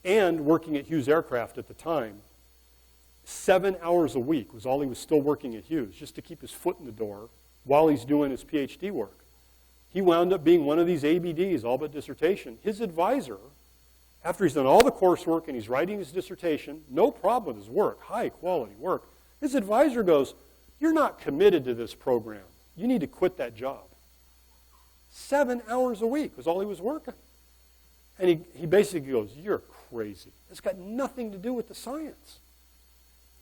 and working at Hughes Aircraft at the time. 7 hours a week was all he was still working at Hughes, just to keep his foot in the door while he's doing his PhD work. He wound up being one of these ABDs, all but dissertation. His advisor, after he's done all the coursework and he's writing his dissertation, no problem with his work, high quality work, his advisor goes, "You're not committed to this program. You need to quit that job." 7 hours a week was all he was working. And he basically goes, "You're crazy. It's got nothing to do with the science."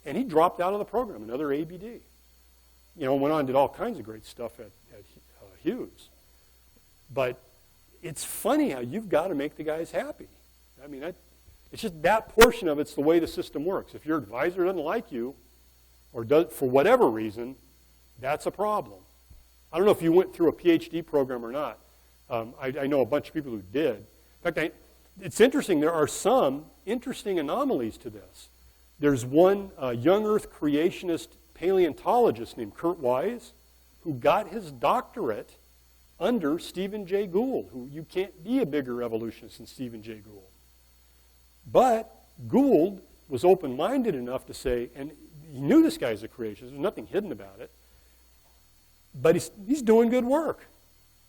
And he dropped out of the program, another ABD. Went on and did all kinds of great stuff at Hughes. But it's funny how you've got to make the guys happy. I mean, it's just that portion of it's the way the system works. If your advisor doesn't like you, or does, for whatever reason, that's a problem. I don't know if you went through a PhD program or not. I know a bunch of people who did. In fact, it's interesting. There are some interesting anomalies to this. There's one young Earth creationist paleontologist named Kurt Wise who got his doctorate under Stephen Jay Gould, who you can't be a bigger evolutionist than Stephen Jay Gould. But Gould was open-minded enough to say, and he knew this guy's a creationist, there's nothing hidden about it, but he's doing good work.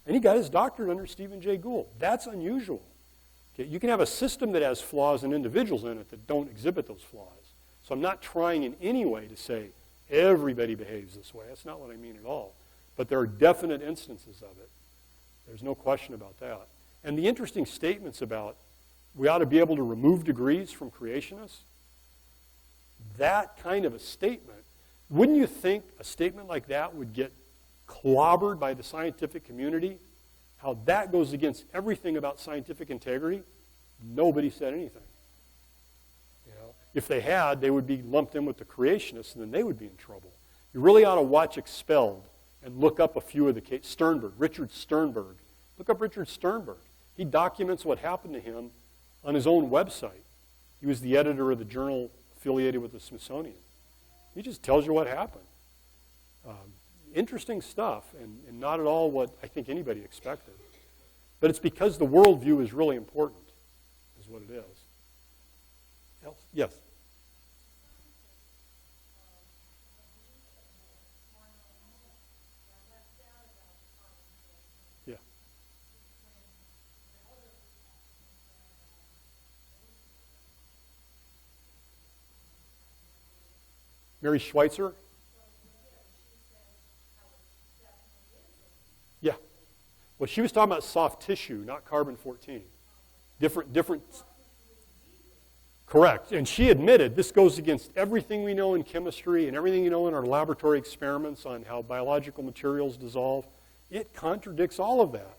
And he got his doctorate under Stephen Jay Gould. That's unusual. Okay, you can have a system that has flaws and individuals in it that don't exhibit those flaws. So I'm not trying in any way to say everybody behaves this way. That's not what I mean at all. But there are definite instances of it. There's no question about that. And the interesting statements about we ought to be able to remove degrees from creationists, that kind of a statement, wouldn't you think a statement like that would get clobbered by the scientific community? How that goes against everything about scientific integrity? Nobody said anything. If they had, they would be lumped in with the creationists, and then they would be in trouble. You really ought to watch Expelled and look up a few of the cases. Sternberg, Richard Sternberg. Look up Richard Sternberg. He documents what happened to him on his own website. He was the editor of the journal affiliated with the Smithsonian. He just tells you what happened. Interesting stuff, and not at all what I think anybody expected. But it's because the worldview is really important, is what it is. Else? Yes? Yeah. Mary Schweitzer? Yeah. Well, she was talking about soft tissue, not carbon-14. Different. Correct. And she admitted this goes against everything we know in chemistry and everything you know in our laboratory experiments on how biological materials dissolve. It contradicts all of that.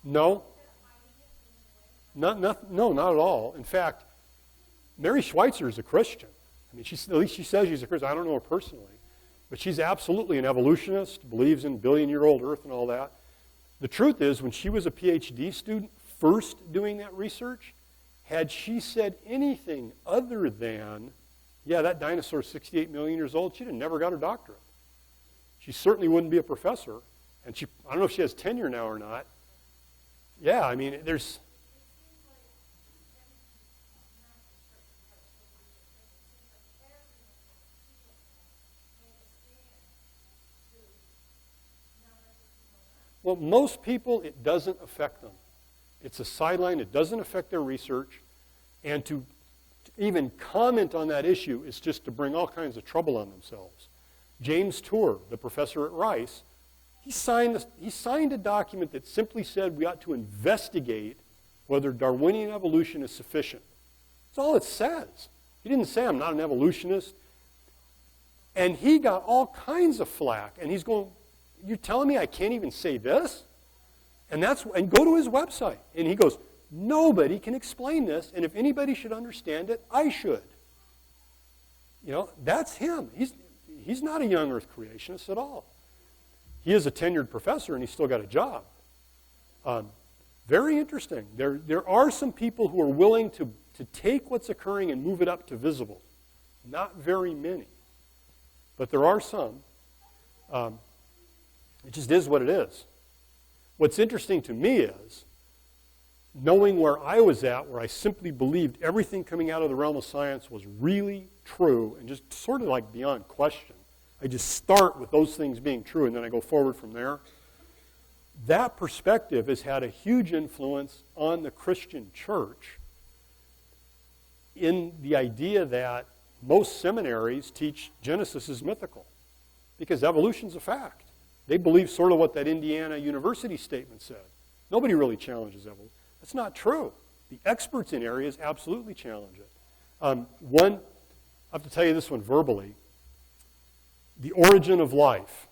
No. No, not at all. In fact, Mary Schweitzer is a Christian. I mean, at least she says she's a Christian. I don't know her personally. But she's absolutely an evolutionist, believes in billion-year-old Earth and all that. The truth is, when she was a PhD student, first doing that research, had she said anything other than, yeah, that dinosaur's 68 million years old, she'd have never got her doctorate. She certainly wouldn't be a professor. And I don't know if she has tenure now or not. Yeah, I mean, there's... Well, most people, it doesn't affect them. It's a sideline. It doesn't affect their research. And to even comment on that issue is just to bring all kinds of trouble on themselves. James Tour, the professor at Rice, he signed a document that simply said we ought to investigate whether Darwinian evolution is sufficient. That's all it says. He didn't say, I'm not an evolutionist. And he got all kinds of flack. And he's going, you're telling me I can't even say this? And go to his website. And he goes, nobody can explain this, and if anybody should understand it, I should. You know, that's him. He's not a young earth creationist at all. He is a tenured professor, and he's still got a job. Very interesting. There are some people who are willing to take what's occurring and move it up to visible. Not very many. But there are some. It just is what it is. What's interesting to me is, knowing where I was at, where I simply believed everything coming out of the realm of science was really true and just sort of like beyond question. I just start with those things being true and then I go forward from there. That perspective has had a huge influence on the Christian church in the idea that most seminaries teach Genesis is mythical because evolution's a fact. They believe sort of what that Indiana University statement said. Nobody really challenges evolution. That's not true. The experts in areas absolutely challenge it. I have to tell you this one verbally. The origin of life.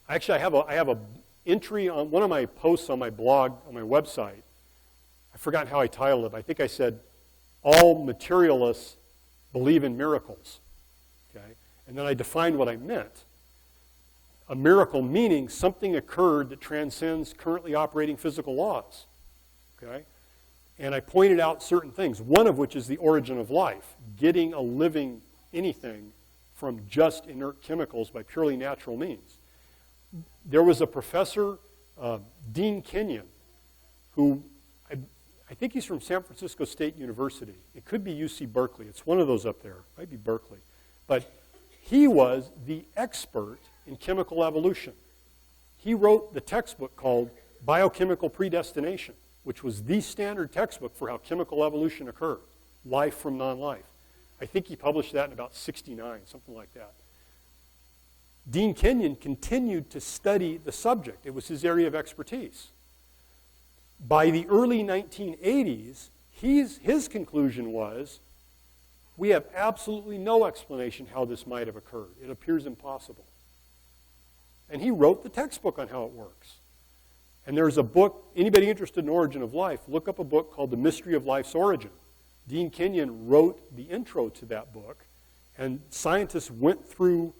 Actually, I have a entry on one of my posts on my blog, on my website. I forgot how I titled it. I think I said, all materialists believe in miracles. Okay? And then I defined what I meant. A miracle meaning something occurred that transcends currently operating physical laws. Okay? And I pointed out certain things, one of which is the origin of life, getting a living anything from just inert chemicals by purely natural means. There was a professor, Dean Kenyon, who I think he's from San Francisco State University. It could be UC Berkeley. It's one of those up there. It might be Berkeley. But he was the expert in chemical evolution. He wrote the textbook called Biochemical Predestination, which was the standard textbook for how chemical evolution occurred, life from non-life. I think he published that in about 1969, something like that. Dean Kenyon continued to study the subject. It was his area of expertise. By the early 1980s, his conclusion was, we have absolutely no explanation how this might have occurred. It appears impossible. And he wrote the textbook on how it works. And there's a book, anybody interested in origin of life, look up a book called The Mystery of Life's Origin. Dean Kenyon wrote the intro to that book, and scientists went through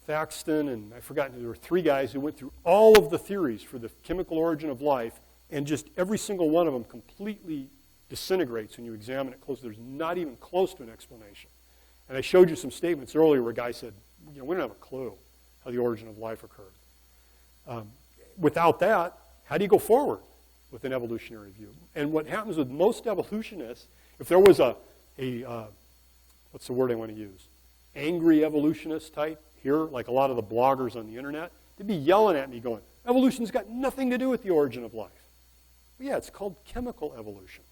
Thaxton, and I forgot, there were 3 guys who went through all of the theories for the chemical origin of life, and just every single one of them completely disintegrates when you examine it closely. There's not even close to an explanation. And I showed you some statements earlier where a guy said, we don't have a clue how the origin of life occurred. Without that, how do you go forward with an evolutionary view? And what happens with most evolutionists, if there was what's the word I want to use? Angry evolutionist type here, like a lot of the bloggers on the internet, they'd be yelling at me going, evolution's got nothing to do with the origin of life. Well, yeah, it's called chemical evolution.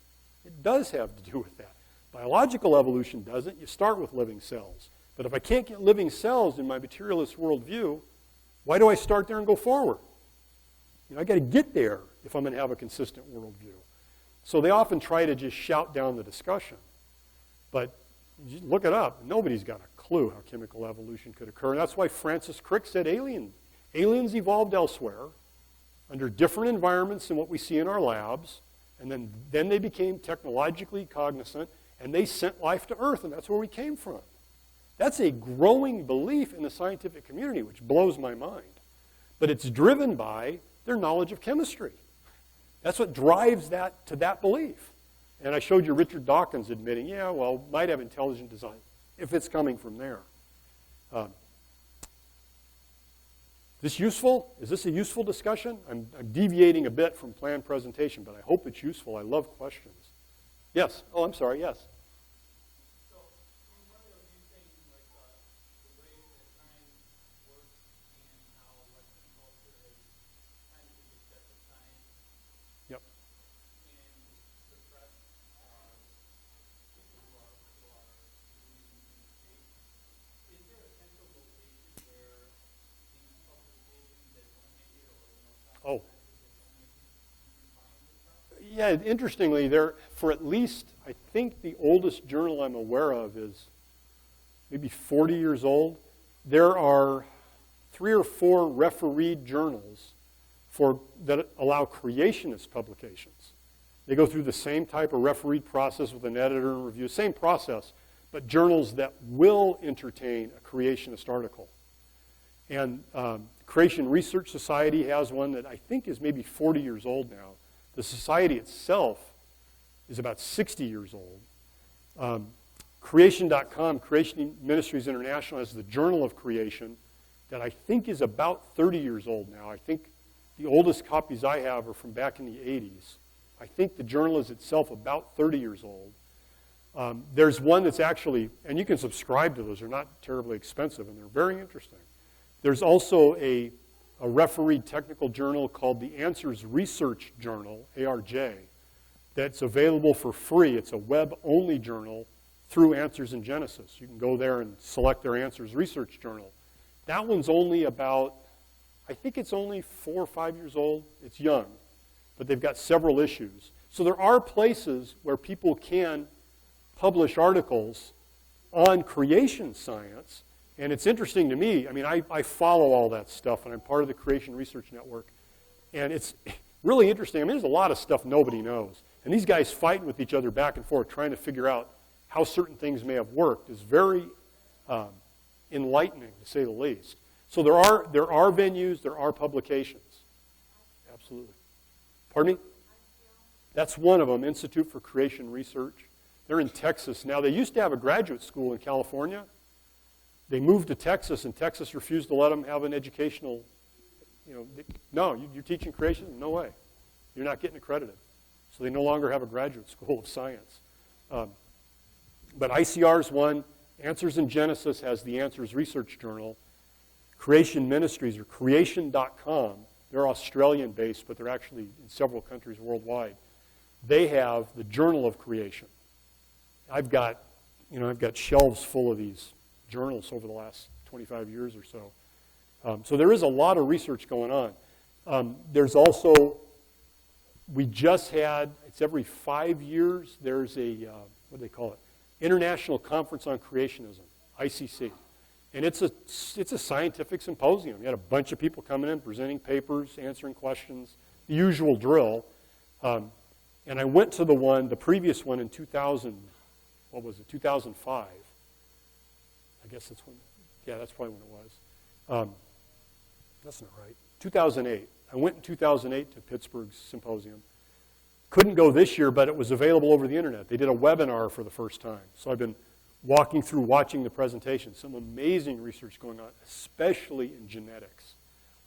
It does have to do with that. Biological evolution doesn't. You start with living cells. But if I can't get living cells in my materialist worldview, why do I start there and go forward? I got to get there if I'm going to have a consistent worldview. So they often try to just shout down the discussion. But you look it up. Nobody's got a clue how chemical evolution could occur. And that's why Francis Crick said aliens evolved elsewhere under different environments than what we see in our labs. And then they became technologically cognizant, and they sent life to Earth, and that's where we came from. That's a growing belief in the scientific community, which blows my mind. But it's driven by their knowledge of chemistry. That's what drives that to that belief. And I showed you Richard Dawkins admitting, yeah, well, might have intelligent design if it's coming from there. This useful? Is this a useful discussion? I'm deviating a bit from planned presentation, but I hope it's useful. I love questions. Yes. Oh, I'm sorry. Yes. So, one of you saying like the way that science works and how Western culture has Yeah, interestingly, there for at least, I think the oldest journal I'm aware of is maybe 40 years old. There are 3 or 4 refereed journals that allow creationist publications. They go through the same type of refereed process with an editor and review, same process, but journals that will entertain a creationist article. And Creation Research Society has one that I think is maybe 40 years old now. The society itself is about 60 years old. Creation.com, Creation Ministries International, has the Journal of Creation that I think is about 30 years old now. I think the oldest copies I have are from back in the 80s. I think the journal is itself about 30 years old. There's one that's actually, and you can subscribe to those, they're not terribly expensive, and they're very interesting. There's also a refereed technical journal called the Answers Research Journal, ARJ, that's available for free. It's a web-only journal through Answers in Genesis. You can go there and select their Answers Research Journal. That one's only about, I think it's only 4 or 5 years old. It's young, but they've got several issues. So there are places where people can publish articles on creation science. And it's interesting to me. I mean, I follow all that stuff, and I'm part of the Creation Research Network. And it's really interesting. I mean, there's a lot of stuff nobody knows. And these guys fighting with each other back and forth, trying to figure out how certain things may have worked, is very enlightening, to say the least. So there are venues, there are publications. Absolutely. Pardon me? That's one of them, Institute for Creation Research. They're in Texas now. They used to have a graduate school in California. They moved to Texas, and Texas refused to let them have an educational, no, you're teaching creation? No way. You're not getting accredited. So they no longer have a graduate school of science. But ICR's one. Answers in Genesis has the Answers Research Journal. Creation Ministries, or creation.com, they're Australian-based, but they're actually in several countries worldwide. They have the Journal of Creation. I've got shelves full of these journals over the last 25 years or so. So there is a lot of research going on. There's also, we just had, it's every 5 years, there's a, what do they call it? International Conference on Creationism, ICC. And it's a scientific symposium. You had a bunch of people coming in, presenting papers, answering questions, the usual drill. And I went to the previous one in 2005. I guess that's when, yeah, that's probably when it was. That's not right. 2008. I went in 2008 to Pittsburgh's symposium. Couldn't go this year, but it was available over the internet. They did a webinar for the first time. So I've been walking through, watching the presentation. Some amazing research going on, especially in genetics.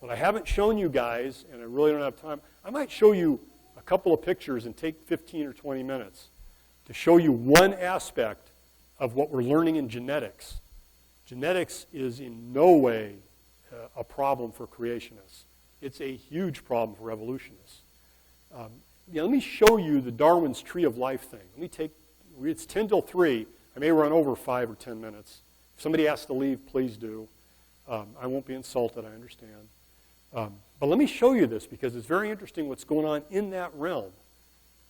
What I haven't shown you guys, and I really don't have time, I might show you a couple of pictures and take 15 or 20 minutes to show you one aspect of what we're learning in genetics. Genetics is in no way a problem for creationists. It's a huge problem for evolutionists. Let me show you the Darwin's Tree of Life thing. It's 10 till 3. I may run over 5 or 10 minutes. If somebody has to leave, please do. I won't be insulted, I understand. But let me show you this because it's very interesting what's going on in that realm.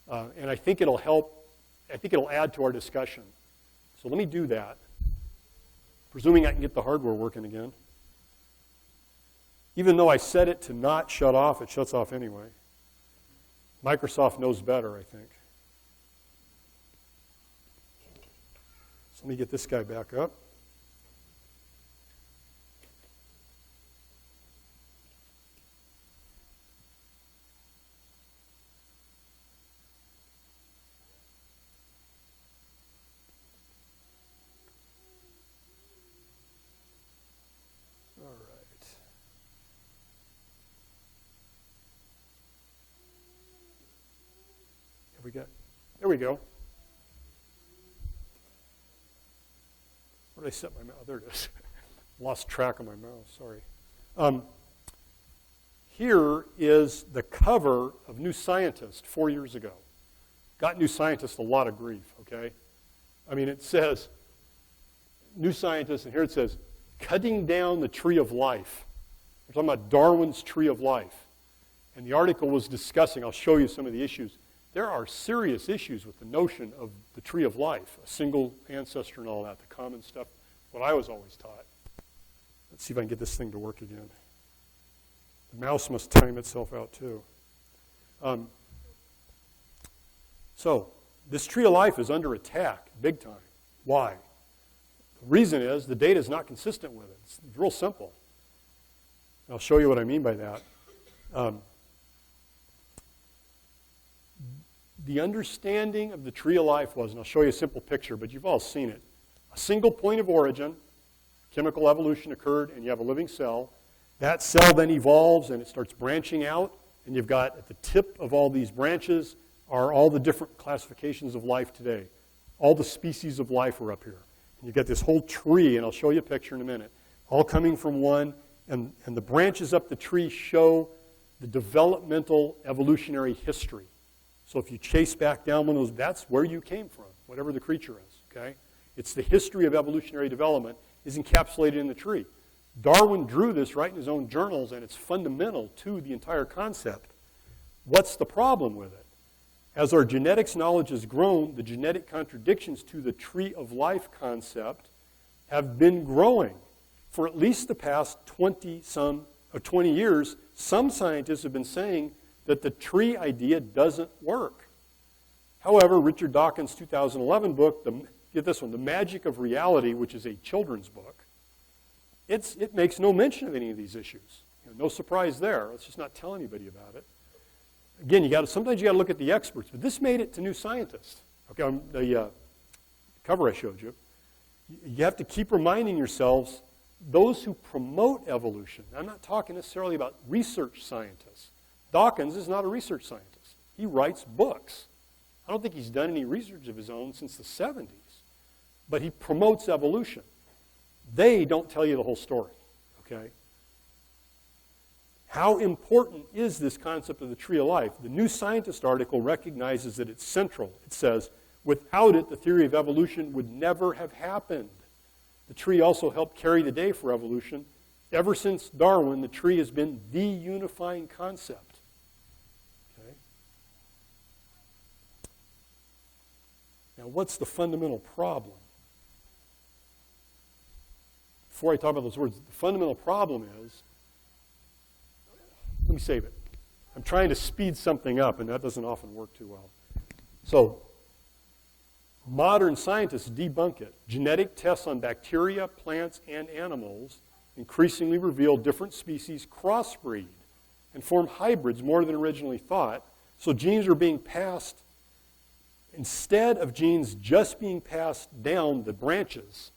And I think it'll help, I think it'll add to our discussion. So let me do that. Presuming I can get the hardware working again. Even though I set it to not shut off, it shuts off anyway. Microsoft knows better, I think. So let me get this guy back up. There we go. Where did I set my mouse? There it is. Lost track of my mouse, sorry. Here is the cover of New Scientist 4 years ago. Got New Scientist a lot of grief, okay? I mean, it says, New Scientist, and here it says, cutting down the tree of life. We're talking about Darwin's Tree of Life. And the article was discussing, I'll show you some of the issues, there are serious issues with the notion of the tree of life, a single ancestor and all that, the common stuff, what I was always taught. Let's see if I can get this thing to work again. The mouse must time itself out too. So, this tree of life is under attack, big time. Why? The reason is the data is not consistent with it. It's real simple. I'll show you what I mean by that. The understanding of the tree of life was, and I'll show you a simple picture, but you've all seen it. A single point of origin, chemical evolution occurred, and you have a living cell. That cell then evolves, and it starts branching out, and you've got at the tip of all these branches are all the different classifications of life today. All the species of life are up here. And you've got this whole tree, and I'll show you a picture in a minute, all coming from one, and the branches up the tree show the developmental evolutionary history. So if you chase back down one of those, that's where you came from, whatever the creature is, okay? It's the history of evolutionary development is encapsulated in the tree. Darwin drew this right in his own journals, and it's fundamental to the entire concept. What's the problem with it? As our genetics knowledge has grown, the genetic contradictions to the tree of life concept have been growing. For at least the past 20 years, some scientists have been saying that the tree idea doesn't work. However, Richard Dawkins' 2011 book, get this one, The Magic of Reality, which is a children's book, it makes no mention of any of these issues. No surprise there. Let's just not tell anybody about it. Again, sometimes you got to look at the experts, but this made it to New Scientist. Okay, the cover I showed you. You have to keep reminding yourselves, those who promote evolution, I'm not talking necessarily about research scientists. Dawkins is not a research scientist. He writes books. I don't think he's done any research of his own since the 70s. But he promotes evolution. They don't tell you the whole story, okay? How important is this concept of the tree of life? The New Scientist article recognizes that it's central. It says, without it, the theory of evolution would never have happened. The tree also helped carry the day for evolution. Ever since Darwin, the tree has been the unifying concept. Okay? Now, what's the fundamental problem? Before I talk about those words, the fundamental problem is, let me save it. I'm trying to speed something up, and that doesn't often work too well. So, modern scientists debunk it. Genetic tests on bacteria, plants, and animals increasingly reveal different species crossbreed and form hybrids more than originally thought. So genes are being passed, instead of genes just being passed down the branches,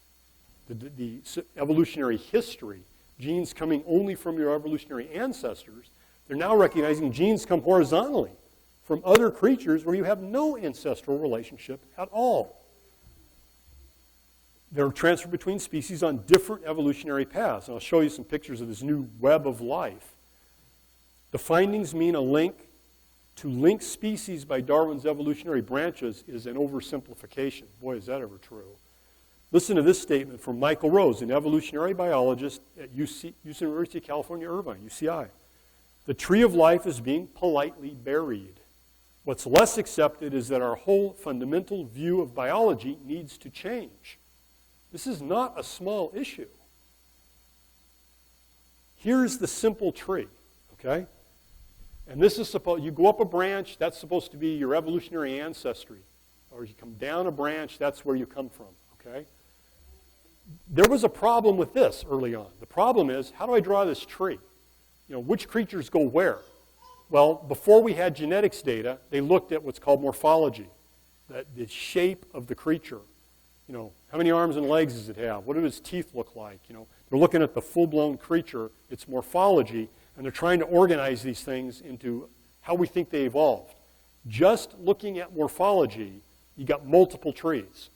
the evolutionary history, genes coming only from your evolutionary ancestors, they're now recognizing genes come horizontally from other creatures where you have no ancestral relationship at all. They're transferred between species on different evolutionary paths. And I'll show you some pictures of this new web of life. The findings mean a link. To link species by Darwin's evolutionary branches is an oversimplification. Boy, is that ever true. Listen to this statement from Michael Rose, an evolutionary biologist at University of California, Irvine, UCI. The tree of life is being politely buried. What's less accepted is that our whole fundamental view of biology needs to change. This is not a small issue. Here's the simple tree, okay? And this is you go up a branch, that's supposed to be your evolutionary ancestry. Or you come down a branch, that's where you come from, okay? There was a problem with this early on. The problem is, how do I draw this tree? Which creatures go where? Well, before we had genetics data, they looked at what's called morphology, the shape of the creature. How many arms and legs does it have? What do its teeth look like? They're looking at the full-blown creature, its morphology, and they're trying to organize these things into how we think they evolved. Just looking at morphology, you got multiple trees.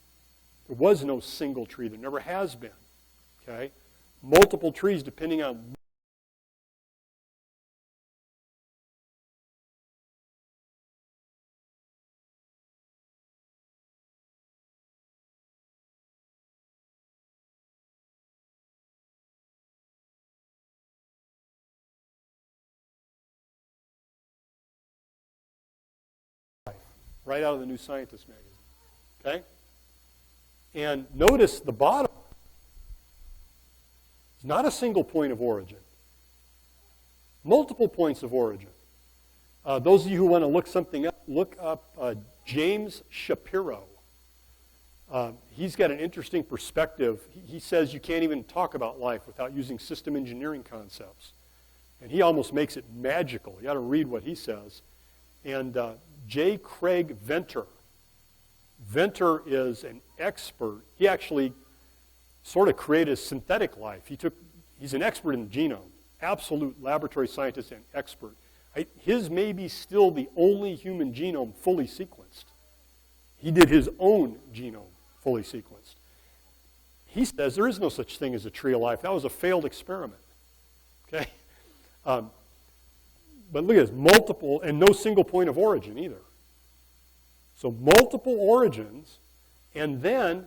There was no single tree. There never has been. Okay? Multiple trees depending on right out of the New Scientist magazine. Okay? And notice the bottom. It's not a single point of origin. Multiple points of origin. Those of you who want to look something up, look up James Shapiro. He's got an interesting perspective. He says you can't even talk about life without using system engineering concepts. And he almost makes it magical. You ought to read what he says. And J. Craig Venter. Venter is an expert. He actually sort of created synthetic life. He's an expert in the genome, absolute laboratory scientist and expert. His may be still the only human genome fully sequenced. He did his own genome fully sequenced. He says there is no such thing as a tree of life. That was a failed experiment. Okay? But look at this, multiple, and no single point of origin either. So multiple origins, and then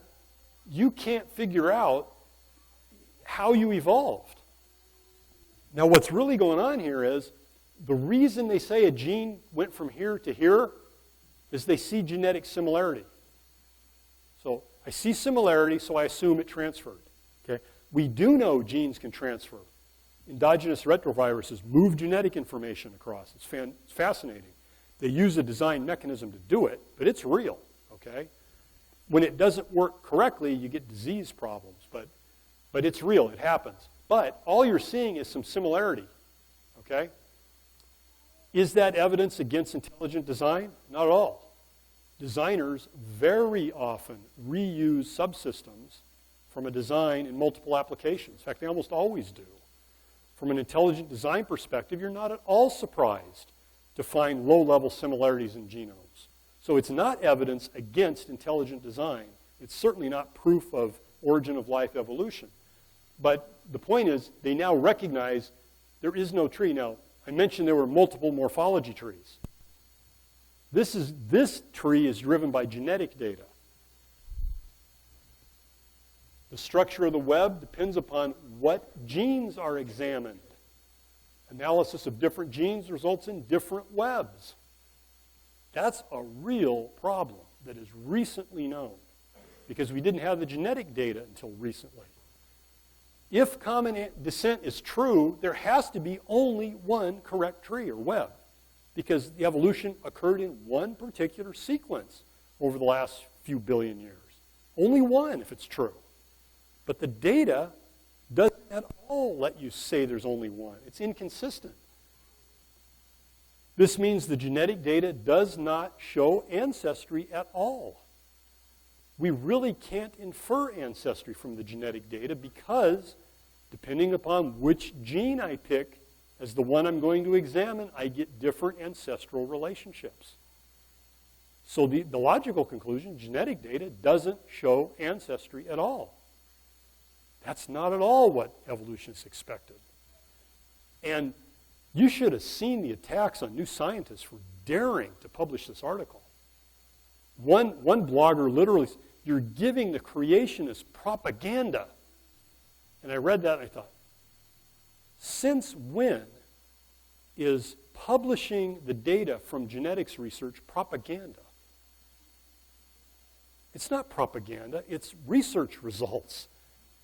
you can't figure out how you evolved. Now what's really going on here is, the reason they say a gene went from here to here is they see genetic similarity. So I see similarity, so I assume it transferred. Okay? We do know genes can transfer. Endogenous retroviruses move genetic information across. It's fascinating. They use a design mechanism to do it, but it's real. Okay? When it doesn't work correctly, you get disease problems, but it's real. It happens. But all you're seeing is some similarity. Okay? Is that evidence against intelligent design? Not at all. Designers very often reuse subsystems from a design in multiple applications. In fact, they almost always do. From an intelligent design perspective, you're not at all surprised to find low-level similarities in genomes. So it's not evidence against intelligent design. It's certainly not proof of origin of life evolution. But the point is, they now recognize there is no tree. Now, I mentioned there were multiple morphology trees. This tree is driven by genetic data. The structure of the web depends upon what genes are examined. Analysis of different genes results in different webs. That's a real problem that is recently known because we didn't have the genetic data until recently. If common descent is true, there has to be only one correct tree or web because the evolution occurred in one particular sequence over the last few billion years. Only one if it's true. But the data doesn't at all let you say there's only one. It's inconsistent. This means the genetic data does not show ancestry at all. We really can't infer ancestry from the genetic data because depending upon which gene I pick as the one I'm going to examine, I get different ancestral relationships. So the logical conclusion, genetic data doesn't show ancestry at all. That's not at all what evolutionists expected. And you should have seen the attacks on New Scientist for daring to publish this article. One blogger literally said, "You're giving the creationists propaganda." And I read that and I thought, since when is publishing the data from genetics research propaganda? It's not propaganda, it's research results.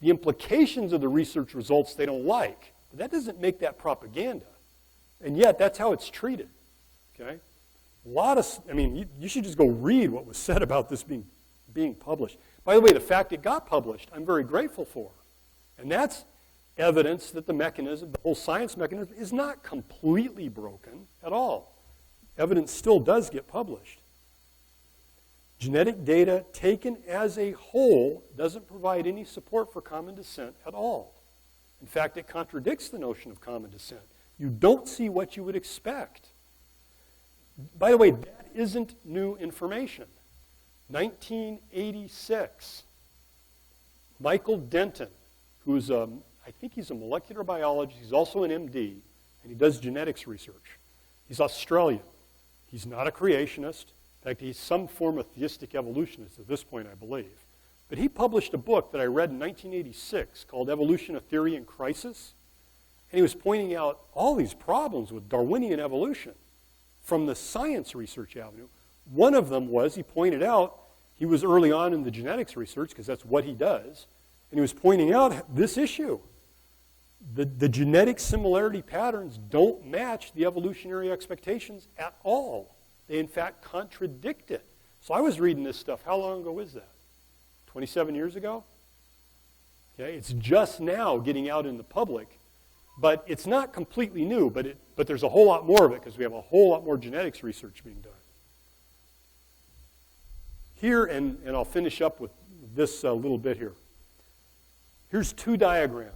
The implications of the research results they don't like, but that doesn't make that propaganda. And yet, that's how it's treated. Okay? You should just go read what was said about this being published. By the way, the fact it got published, I'm very grateful for. And that's evidence that the mechanism, the whole science mechanism, is not completely broken at all. Evidence still does get published. Genetic data taken as a whole doesn't provide any support for common descent at all. In fact, it contradicts the notion of common descent. You don't see what you would expect. By the way, that isn't new information. 1986, Michael Denton, who's I think he's a molecular biologist, he's also an MD, and he does genetics research. He's Australian. He's not a creationist. In fact, he's some form of theistic evolutionist at this point, I believe. But he published a book that I read in 1986 called Evolution, a Theory in Crisis. And he was pointing out all these problems with Darwinian evolution from the science research avenue. One of them was, he pointed out, he was early on in the genetics research, because that's what he does, and he was pointing out this issue. The genetic similarity patterns don't match the evolutionary expectations at all. They, in fact, contradict it. So I was reading this stuff. How long ago is that? 27 years ago? Okay, it's just now getting out in the public, but it's not completely new, but there's a whole lot more of it because we have a whole lot more genetics research being done. Here, and I'll finish up with this little bit here. Here's two diagrams.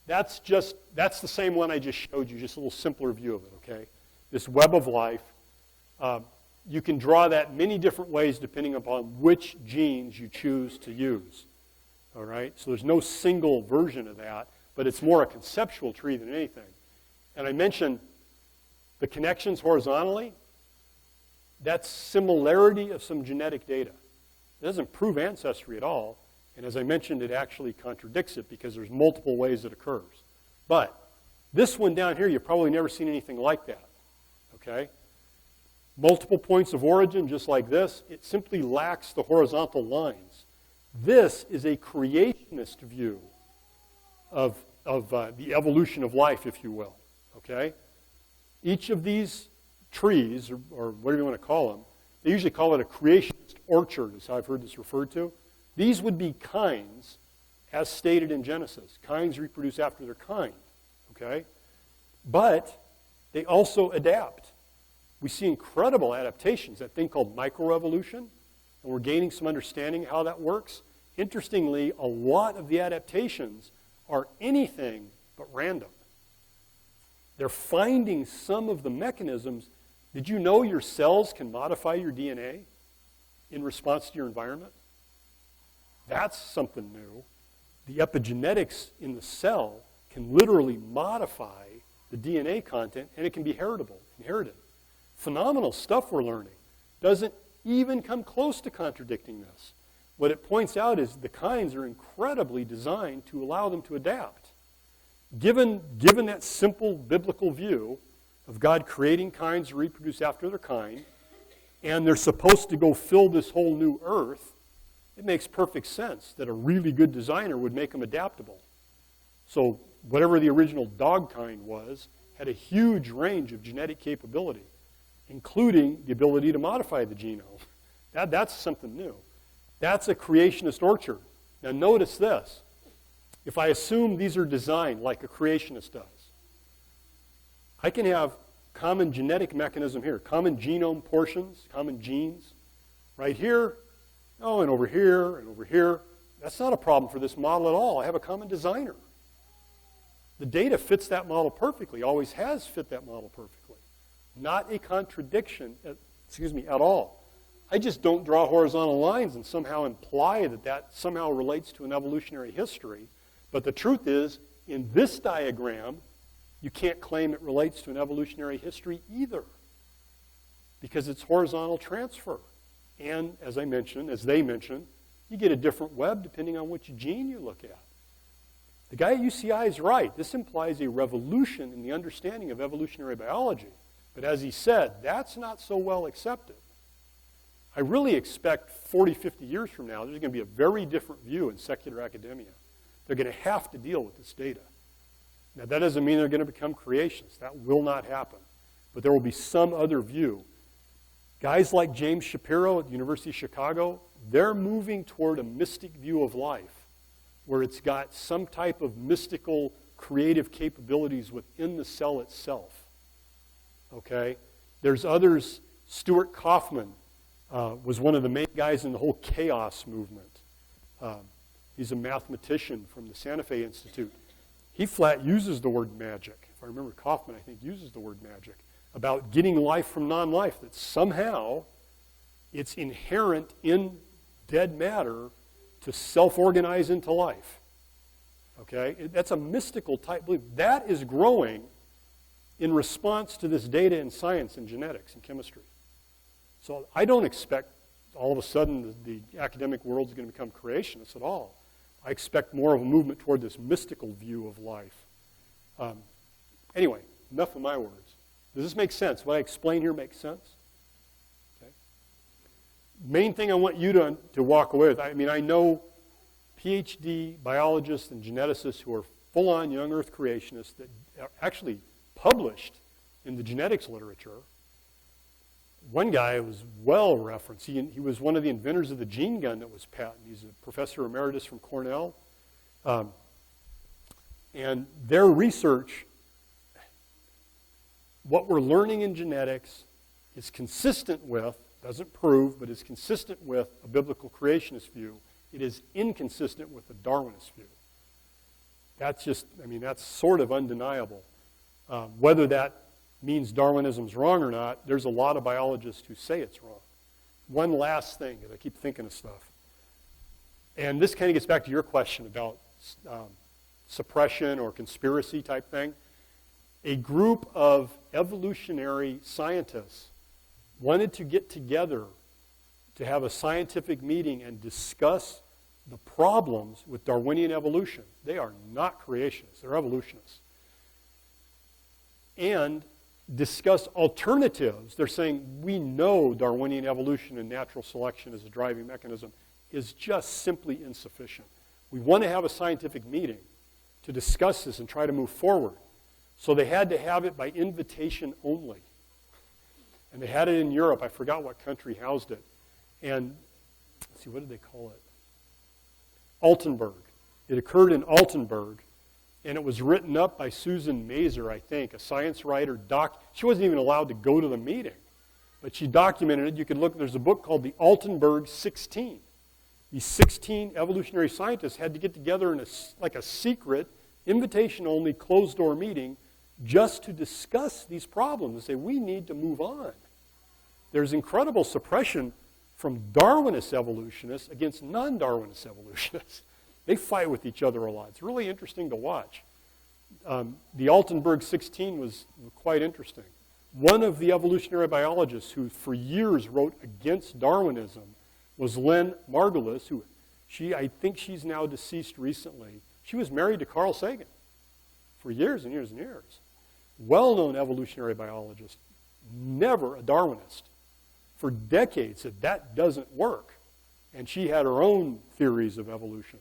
That's the same one I just showed you, just a little simpler view of it, okay? This web of life. You can draw that many different ways depending upon which genes you choose to use, all right? So there's no single version of that, but it's more a conceptual tree than anything. And I mentioned the connections horizontally. That's similarity of some genetic data. It doesn't prove ancestry at all. And as I mentioned, it actually contradicts it because there's multiple ways it occurs. But this one down here, you've probably never seen anything like that, okay? Multiple points of origin, just like this. It simply lacks the horizontal lines. This is a creationist view of the evolution of life, if you will, okay? Each of these trees, or whatever you want to call them, they usually call it a creationist orchard, is how I've heard this referred to. These would be kinds, as stated in Genesis. Kinds reproduce after their kind, okay? But they also adapt. We see incredible adaptations, that thing called microevolution, and we're gaining some understanding of how that works. Interestingly, a lot of the adaptations are anything but random. They're finding some of the mechanisms. Did you know your cells can modify your DNA in response to your environment? That's something new. The epigenetics in the cell can literally modify the DNA content, and it can be inherited. Phenomenal stuff we're learning. Doesn't even come close to contradicting this. What it points out is the kinds are incredibly designed to allow them to adapt. Given that simple biblical view of God creating kinds to reproduce after their kind, and they're supposed to go fill this whole new earth, it makes perfect sense that a really good designer would make them adaptable. So whatever the original dog kind was, had a huge range of genetic capability, including the ability to modify the genome. That's something new. That's a creationist orchard. Now notice this. If I assume these are designed like a creationist does, I can have common genetic mechanism here, common genome portions, common genes, right here, and over here, and over here. That's not a problem for this model at all. I have a common designer. The data fits that model perfectly, always has fit that model perfectly. Not a contradiction, at all. I just don't draw horizontal lines and somehow imply that somehow relates to an evolutionary history. But the truth is, in this diagram, you can't claim it relates to an evolutionary history either, because it's horizontal transfer. And as they mentioned, you get a different web depending on which gene you look at. The guy at UCI is right. This implies a revolution in the understanding of evolutionary biology. But as he said, that's not so well accepted. I really expect 40, 50 years from now, there's going to be a very different view in secular academia. They're going to have to deal with this data. Now, that doesn't mean they're going to become creationists. That will not happen. But there will be some other view. Guys like James Shapiro at the University of Chicago, they're moving toward a mystic view of life, where it's got some type of mystical creative capabilities within the cell itself. Okay? There's others. Stuart Kaufman was one of the main guys in the whole chaos movement. He's a mathematician from the Santa Fe Institute. He flat uses the word magic. If I remember, Kaufman, I think, uses the word magic about getting life from non-life, that somehow it's inherent in dead matter to self-organize into life. Okay? That's a mystical type belief. That is growing in response to this data in science and genetics and chemistry. So I don't expect all of a sudden the academic world is going to become creationist at all. I expect more of a movement toward this mystical view of life. Anyway, enough of my words. Does this make sense? What I explain here makes sense? Okay. main thing I want you to walk away with, I mean, I know PhD biologists and geneticists who are full-on young Earth creationists that are actually published in the genetics literature. One guy was well referenced. He was one of the inventors of the gene gun that was patented. He's a professor emeritus from Cornell. And their research, what we're learning in genetics, is consistent with, doesn't prove, but is consistent with a biblical creationist view. It is inconsistent with the Darwinist view. That's just, I mean, that's sort of undeniable. Whether that means Darwinism's wrong or not, there's a lot of biologists who say it's wrong. One last thing, because I keep thinking of stuff. And this kind of gets back to your question about suppression or conspiracy type thing. A group of evolutionary scientists wanted to get together to have a scientific meeting and discuss the problems with Darwinian evolution. They are not creationists, they're evolutionists. And discuss alternatives. They're saying we know Darwinian evolution and natural selection as a driving mechanism is just simply insufficient. We want to have a scientific meeting to discuss this and try to move forward. So they had to have it by invitation only. And they had it in Europe. I forgot what country housed it. And, let's see, what did they call it? Altenburg. It occurred in Altenburg, and it was written up by Susan Mazer, I think, a science writer. She wasn't even allowed to go to the meeting, but she documented it. You could look, there's a book called the Altenburg 16. These 16 evolutionary scientists had to get together in a secret, invitation-only, closed-door meeting just to discuss these problems and say, we need to move on. There's incredible suppression from Darwinist evolutionists against non-Darwinist evolutionists. They fight with each other a lot. It's really interesting to watch. The Altenburg 16 was quite interesting. One of the evolutionary biologists who for years wrote against Darwinism was Lynn Margulis, who I think she's now deceased recently. She was married to Carl Sagan for years and years and years. Well-known evolutionary biologist, never a Darwinist. For decades said that doesn't work. And she had her own theories of evolution.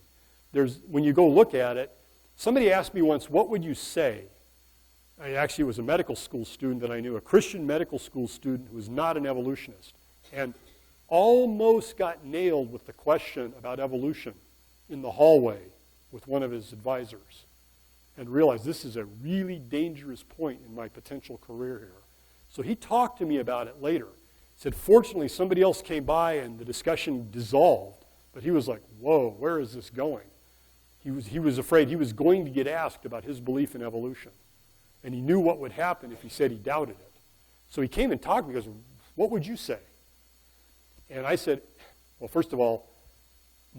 When you go look at it, somebody asked me once, what would you say? I actually was a medical school student that I knew, a Christian medical school student who was not an evolutionist, and almost got nailed with the question about evolution in the hallway with one of his advisors, and realized this is a really dangerous point in my potential career here. So he talked to me about it later. He said, fortunately, somebody else came by and the discussion dissolved, but he was like, whoa, where is this going? He was afraid he was going to get asked about his belief in evolution. And he knew what would happen if he said he doubted it. So he came and talked to me. He goes, what would you say? And I said, well, first of all,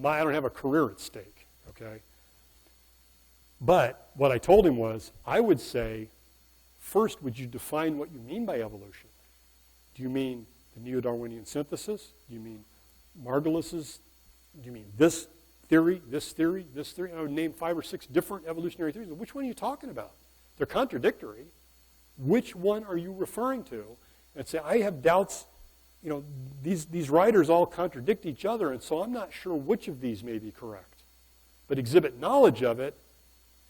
I don't have a career at stake, okay? But what I told him was, I would say, first, would you define what you mean by evolution? Do you mean the Neo-Darwinian synthesis? Do you mean Margulis's? Do you mean this theory, this theory, this theory? I would name 5 or 6 different evolutionary theories. Which one are you talking about? They're contradictory. Which one are you referring to? And say, I have doubts. You know, these writers all contradict each other, and so I'm not sure which of these may be correct. But exhibit knowledge of it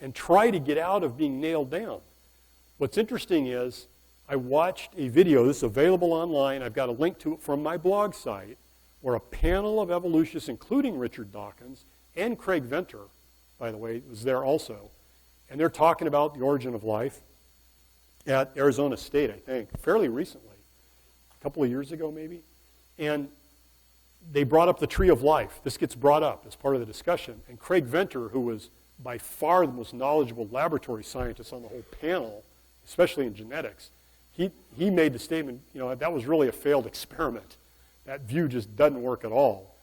and try to get out of being nailed down. What's interesting is I watched a video, this is available online, I've got a link to it from my blog site, where a panel of evolutionists, including Richard Dawkins and Craig Venter, by the way, was there also, and they're talking about the origin of life at Arizona State, I think, fairly recently, a couple of years ago maybe, and they brought up the tree of life. This gets brought up as part of the discussion, and Craig Venter, who was by far the most knowledgeable laboratory scientist on the whole panel, especially in genetics, he made the statement, you know, that was really a failed experiment. That view just doesn't work at all.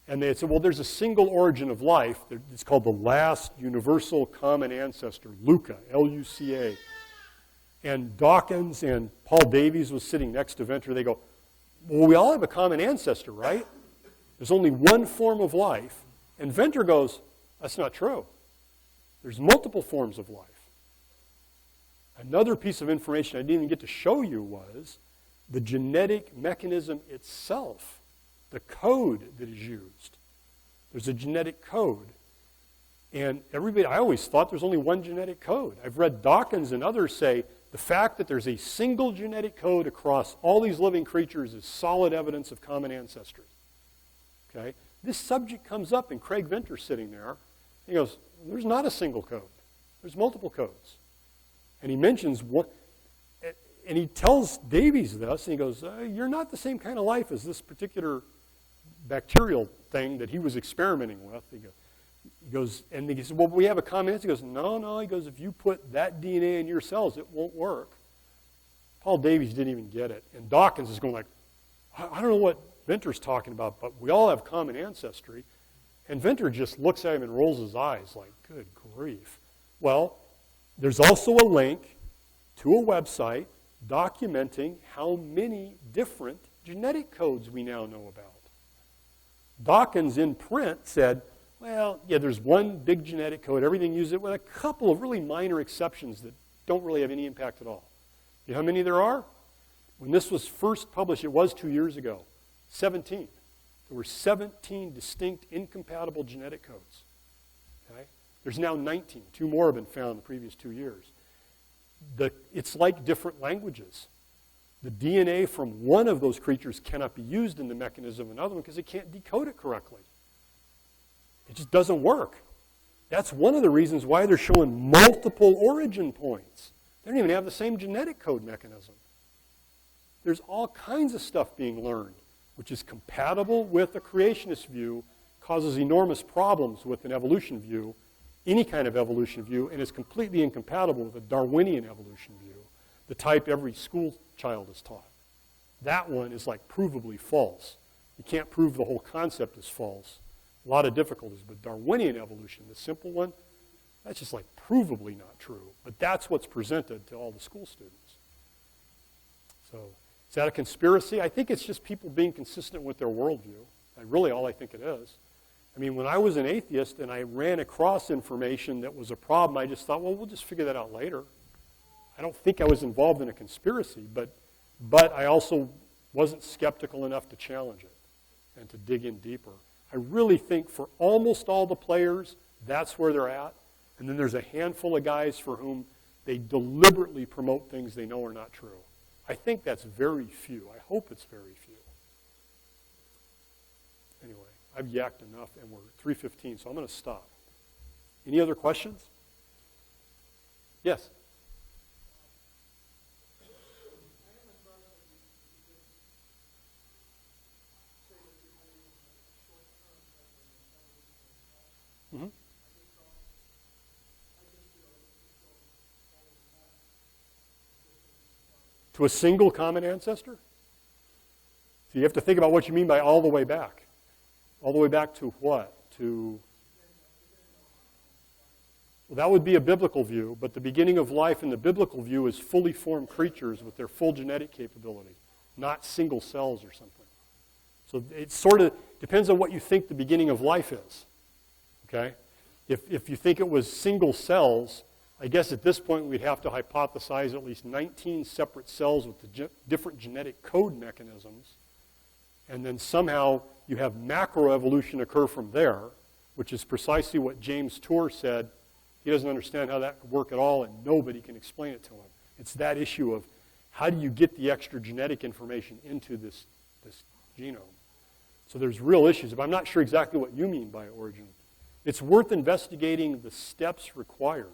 And they had said, well, there's a single origin of life. It's called the last universal common ancestor, LUCA, L-U-C-A. And Dawkins and Paul Davies was sitting next to Venter. They go, well, we all have a common ancestor, right? There's only one form of life. And Venter goes, that's not true. There's multiple forms of life. Another piece of information I didn't even get to show you was the genetic mechanism itself the code that is used. There's a genetic code. And everybody, I always thought there's only one genetic code. I've read Dawkins and others say the fact that there's a single genetic code across all these living creatures is solid evidence of common ancestry. Okay? This subject comes up, and Craig Venter's sitting there. He goes, there's not a single code. There's multiple codes. And he mentions what, and he tells Davies this, and he goes, you're not the same kind of life as this particular bacterial thing that he was experimenting with. He goes, and he says, well, we have a common answer. He goes, no. He goes, if you put that DNA in your cells, it won't work. Paul Davies didn't even get it. And Dawkins is going like, I don't know what Venter's talking about, but we all have common ancestry. And Venter just looks at him and rolls his eyes like, good grief. Well, there's also a link to a website documenting how many different genetic codes we now know about. Dawkins in print said, well, yeah, there's one big genetic code. Everything uses it with a couple of really minor exceptions that don't really have any impact at all. You know how many there are? When this was first published, it was 2 years ago, 17. There were 17 distinct incompatible genetic codes. Okay? There's now 19. 2 more have been found in the previous 2 years. It's like different languages. The DNA from one of those creatures cannot be used in the mechanism of another one because it can't decode it correctly. It just doesn't work. That's one of the reasons why they're showing multiple origin points. They don't even have the same genetic code mechanism. There's all kinds of stuff being learned, which is compatible with a creationist view, causes enormous problems with an evolution view, any kind of evolution view, and is completely incompatible with a Darwinian evolution view, the type every school child is taught. That one is like provably false. You can't prove the whole concept is false. A lot of difficulties, but Darwinian evolution, the simple one, that's just like provably not true. But that's what's presented to all the school students. So, is that a conspiracy? I think it's just people being consistent with their worldview. Really all I think it is. I mean, when I was an atheist and I ran across information that was a problem, I just thought, well, we'll just figure that out later. I don't think I was involved in a conspiracy, but I also wasn't skeptical enough to challenge it and to dig in deeper. I really think for almost all the players, that's where they're at. And then there's a handful of guys for whom they deliberately promote things they know are not true. I think that's very few. I hope it's very few. Anyway, I've yacked enough, and we're 3:15, so I'm going to stop. Any other questions? Yes? Mm-hmm. To a single common ancestor? So you have to think about what you mean by all the way back. All the way back to what? Well, that would be a biblical view, but the beginning of life in the biblical view is fully formed creatures with their full genetic capability, not single cells or something. So it sort of depends on what you think the beginning of life is. Okay? If you think it was single cells, I guess at this point we'd have to hypothesize at least 19 separate cells with the different genetic code mechanisms, and then somehow you have macroevolution occur from there, which is precisely what James Tour said. He doesn't understand how that could work at all, and nobody can explain it to him. It's that issue of how do you get the extra genetic information into this genome. So there's real issues. But I'm not sure exactly what you mean by origin. It's worth investigating the steps required.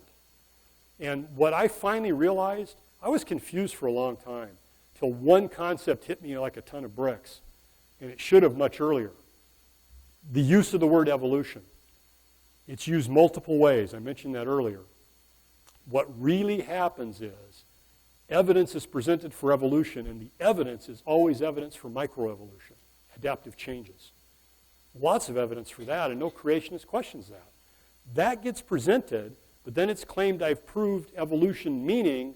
And what I finally realized, I was confused for a long time, till one concept hit me like a ton of bricks, and it should have much earlier. The use of the word evolution. It's used multiple ways. I mentioned that earlier. What really happens is evidence is presented for evolution, and the evidence is always evidence for microevolution, adaptive changes. Lots of evidence for that, and no creationist questions that. That gets presented, but then it's claimed I've proved evolution meaning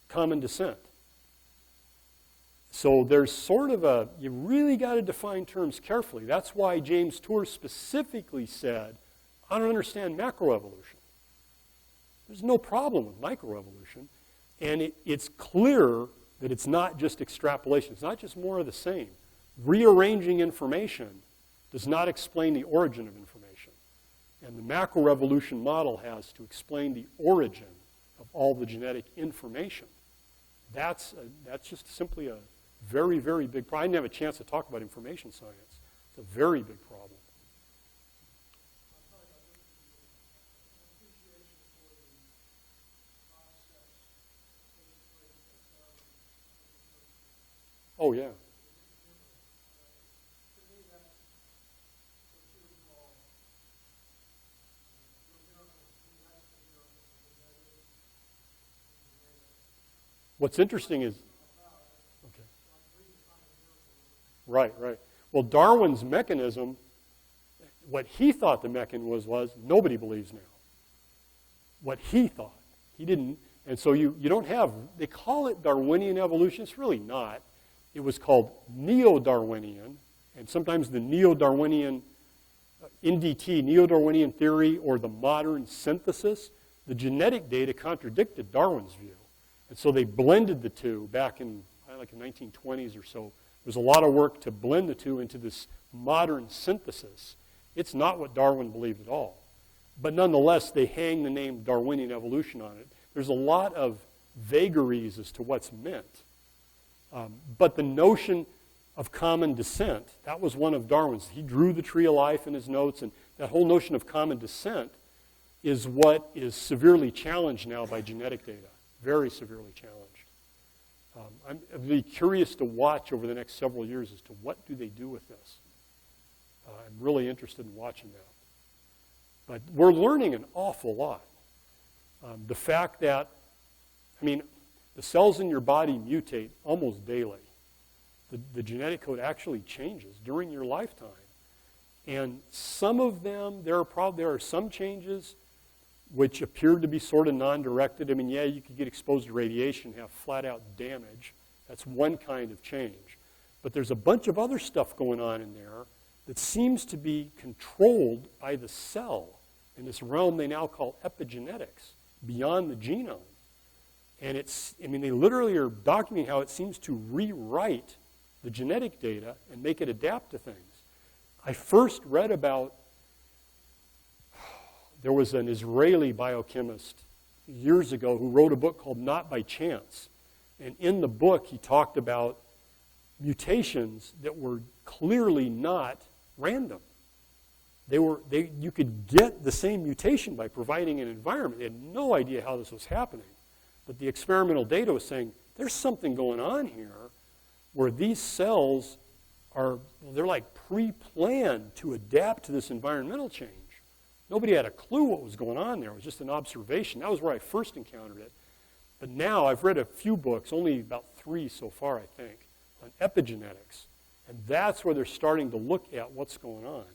common descent. So there's sort of you really got to define terms carefully. That's why James Tour specifically said, I don't understand macroevolution. There's no problem with microevolution, and it's clear that it's not just extrapolation. It's not just more of the same. rearranging information does not explain the origin of information. And the macroevolution model has to explain the origin of all the genetic information. That's just simply a very, very big problem. I didn't have a chance to talk about information science. It's a very big problem. Oh, yeah. What's interesting is, okay. Right. Well, Darwin's mechanism, what he thought the mechanism was nobody believes now. What he thought. He didn't, and so you don't have, they call it Darwinian evolution. It's really not. It was called Neo-Darwinian, and sometimes the Neo-Darwinian, NDT, Neo-Darwinian theory, or the modern synthesis. The genetic data contradicted Darwin's view. And so they blended the two back in, like the 1920s or so. There was a lot of work to blend the two into this modern synthesis. It's not what Darwin believed at all. But nonetheless, they hang the name Darwinian evolution on it. There's a lot of vagaries as to what's meant. But the notion of common descent, that was one of Darwin's. He drew the tree of life in his notes, and that whole notion of common descent is what is severely challenged now by genetic data. Very severely challenged. I'd be curious to watch over the next several years as to what do they do with this. I'm really interested in watching that. But we're learning an awful lot. The fact that, the cells in your body mutate almost daily. The genetic code actually changes during your lifetime. And some of them, there are some changes which appeared to be sort of non-directed. You could get exposed to radiation and have flat-out damage. That's one kind of change. But there's a bunch of other stuff going on in there that seems to be controlled by the cell in this realm they now call epigenetics, beyond the genome. And they literally are documenting how it seems to rewrite the genetic data and make it adapt to things. I first read about, there was an Israeli biochemist years ago who wrote a book called Not by Chance. And in the book, he talked about mutations that were clearly not random. You could get the same mutation by providing an environment. They had no idea how this was happening. But the experimental data was saying, there's something going on here where these cells they're like pre-planned to adapt to this environmental change. Nobody had a clue what was going on there. It was just an observation. That was where I first encountered it. But now I've read a few books, only about 3 so far, I think, on epigenetics. And that's where they're starting to look at what's going on.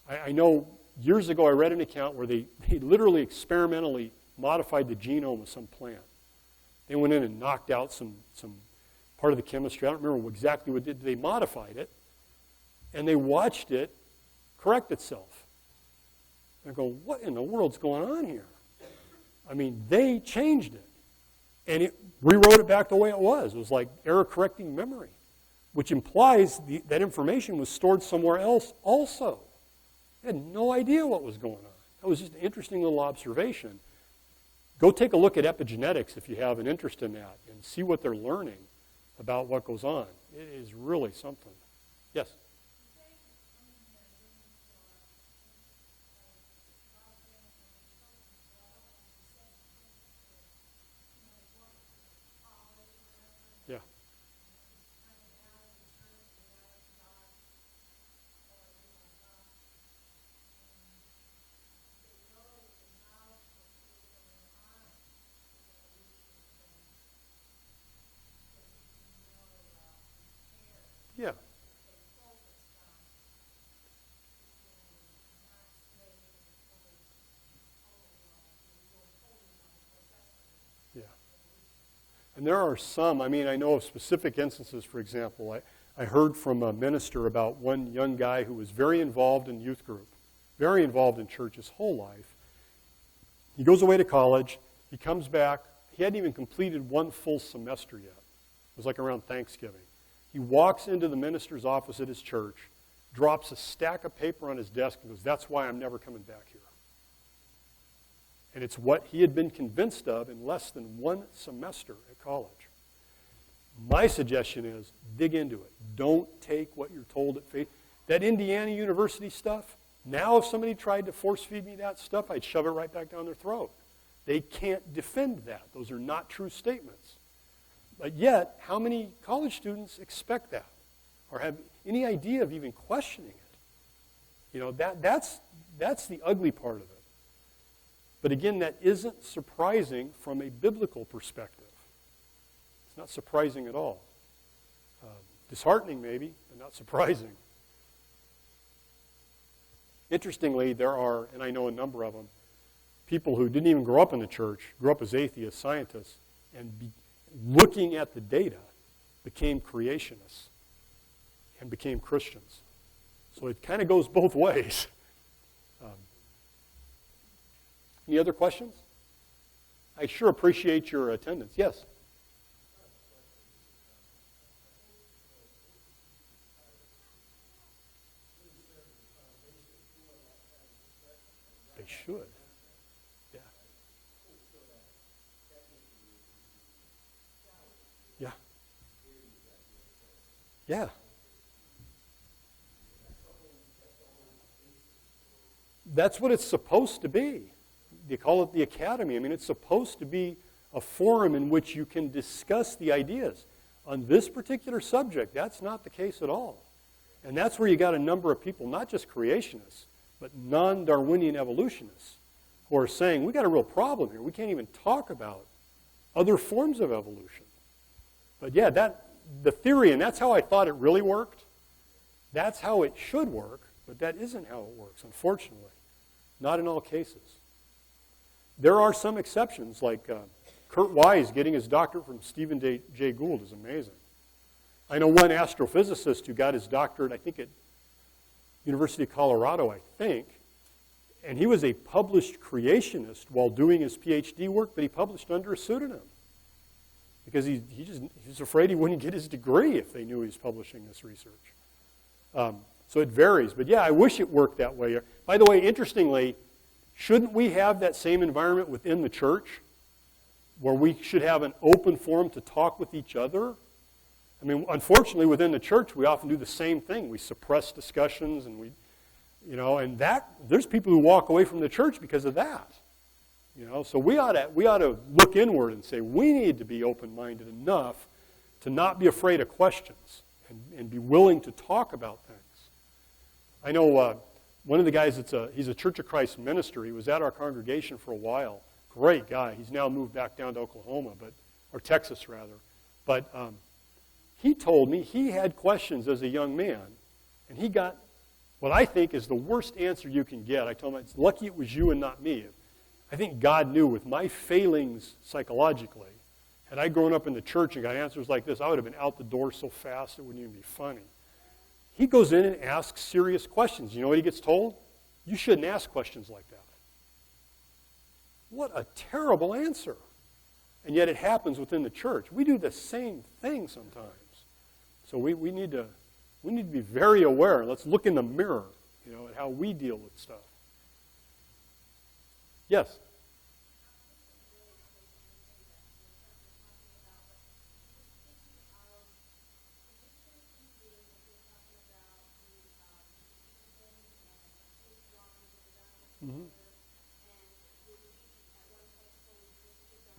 I know years ago I read an account where they literally experimentally modified the genome of some plant. They went in and knocked out some part of the chemistry. I don't remember exactly what they modified it. And they watched it correct itself. And go, what in the world's going on here? They changed it. And it rewrote it back the way it was. It was like error-correcting memory, which implies that information was stored somewhere else also. They had no idea what was going on. That was just an interesting little observation. Go take a look at epigenetics if you have an interest in that and see what they're learning about what goes on. It is really something. Yes? Yeah. Yeah. Yeah. And there are some, I know of specific instances, for example, I heard from a minister about one young guy who was very involved in youth group, very involved in church his whole life. He goes away to college, he comes back, he hadn't even completed one full semester yet. It was like around Thanksgiving. He walks into the minister's office at his church, drops a stack of paper on his desk, and goes, "That's why I'm never coming back here." And it's what he had been convinced of in less than one semester at college. My suggestion is dig into it. Don't take what you're told at face. That Indiana University stuff, now if somebody tried to force feed me that stuff, I'd shove it right back down their throat. They can't defend that. Those are not true statements. But yet, how many college students expect that or have any idea of even questioning it? You know, that's the ugly part of it. But again, that isn't surprising from a biblical perspective. It's not surprising at all. Disheartening maybe, but not surprising. Interestingly, there are, and I know a number of them, people who didn't even grow up in the church, grew up as atheists, scientists, and looking at the data, became creationists and became Christians. So it kind of goes both ways. Any other questions? I sure appreciate your attendance. Yes? They should. Yeah. Yeah. Yeah. That's what it's supposed to be. They call it the academy. I mean, it's supposed to be a forum in which you can discuss the ideas. On this particular subject, that's not the case at all. And that's where you got a number of people, not just creationists, but non-Darwinian evolutionists, who are saying, we got a real problem here. We can't even talk about other forms of evolution. But yeah, the theory, and that's how I thought it really worked. That's how it should work, but that isn't how it works, unfortunately. Not in all cases. There are some exceptions, like Kurt Wise getting his doctorate from Stephen Jay Gould is amazing. I know one astrophysicist who got his doctorate, I think at University of Colorado, and he was a published creationist while doing his PhD work, but he published under a pseudonym because he's afraid he wouldn't get his degree if they knew he was publishing this research. So it varies, but yeah, I wish it worked that way. By the way, interestingly, shouldn't we have that same environment within the church where we should have an open forum to talk with each other? I mean, unfortunately, within the church, we often do the same thing. We suppress discussions, and there's people who walk away from the church because of that. So we ought to look inward and say we need to be open-minded enough to not be afraid of questions and be willing to talk about things. I know one of the guys, he's a Church of Christ minister. He was at our congregation for a while. Great guy. He's now moved back down to Oklahoma, or Texas rather. But he told me he had questions as a young man, and he got what I think is the worst answer you can get. I told him, it's lucky it was you and not me. I think God knew with my failings psychologically, had I grown up in the church and got answers like this, I would have been out the door so fast it wouldn't even be funny. He goes in and asks serious questions. You know what he gets told? You shouldn't ask questions like that. What a terrible answer. And yet it happens within the church. We do the same thing sometimes. So we need to be very aware. Let's look in the mirror, at how we deal with stuff. Yes? Mm-hmm.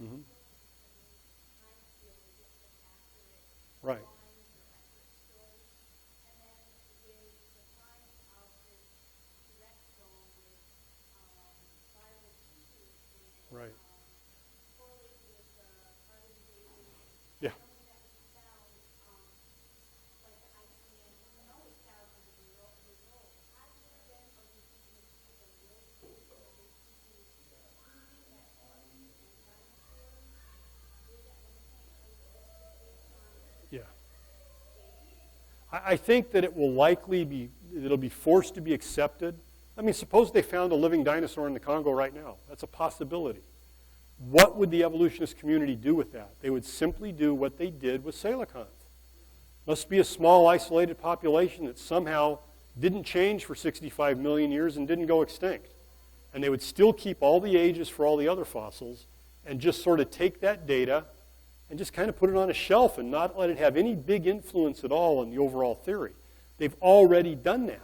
Mm-hmm. Right. Right. Yeah. Yeah. I think that it will likely it'll be forced to be accepted. I mean, suppose they found a living dinosaur in the Congo right now. That's a possibility. What would the evolutionist community do with that? They would simply do what they did with coelacanth. Must be a small, isolated population that somehow didn't change for 65 million years and didn't go extinct. And they would still keep all the ages for all the other fossils and just sort of take that data and just kind of put it on a shelf and not let it have any big influence at all on the overall theory. They've already done that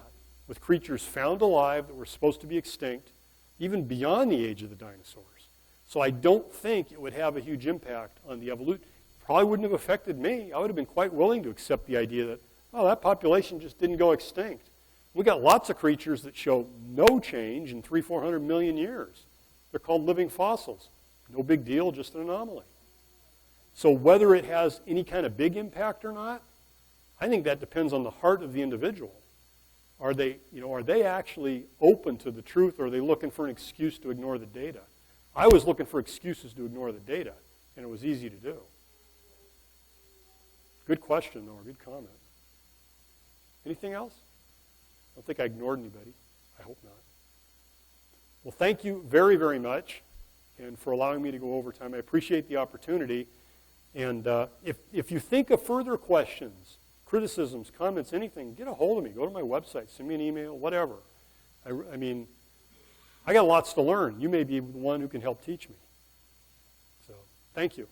with creatures found alive that were supposed to be extinct, even beyond the age of the dinosaurs. So I don't think it would have a huge impact on the evolution. Probably wouldn't have affected me. I would have been quite willing to accept the idea that, oh, that population just didn't go extinct. We got lots of creatures that show no change in 300-400 million years. They're called living fossils. No big deal, just an anomaly. So whether it has any kind of big impact or not, I think that depends on the heart of the individual. Are they actually open to the truth, or are they looking for an excuse to ignore the data? I was looking for excuses to ignore the data, and it was easy to do. Good question, though, or good comment. Anything else? I don't think I ignored anybody. I hope not. Well, thank you very, very much, and for allowing me to go over time. I appreciate the opportunity. And if you think of further questions, criticisms, comments, anything, get a hold of me. Go to my website, send me an email, whatever. I mean, I got lots to learn. You may be the one who can help teach me. So, thank you.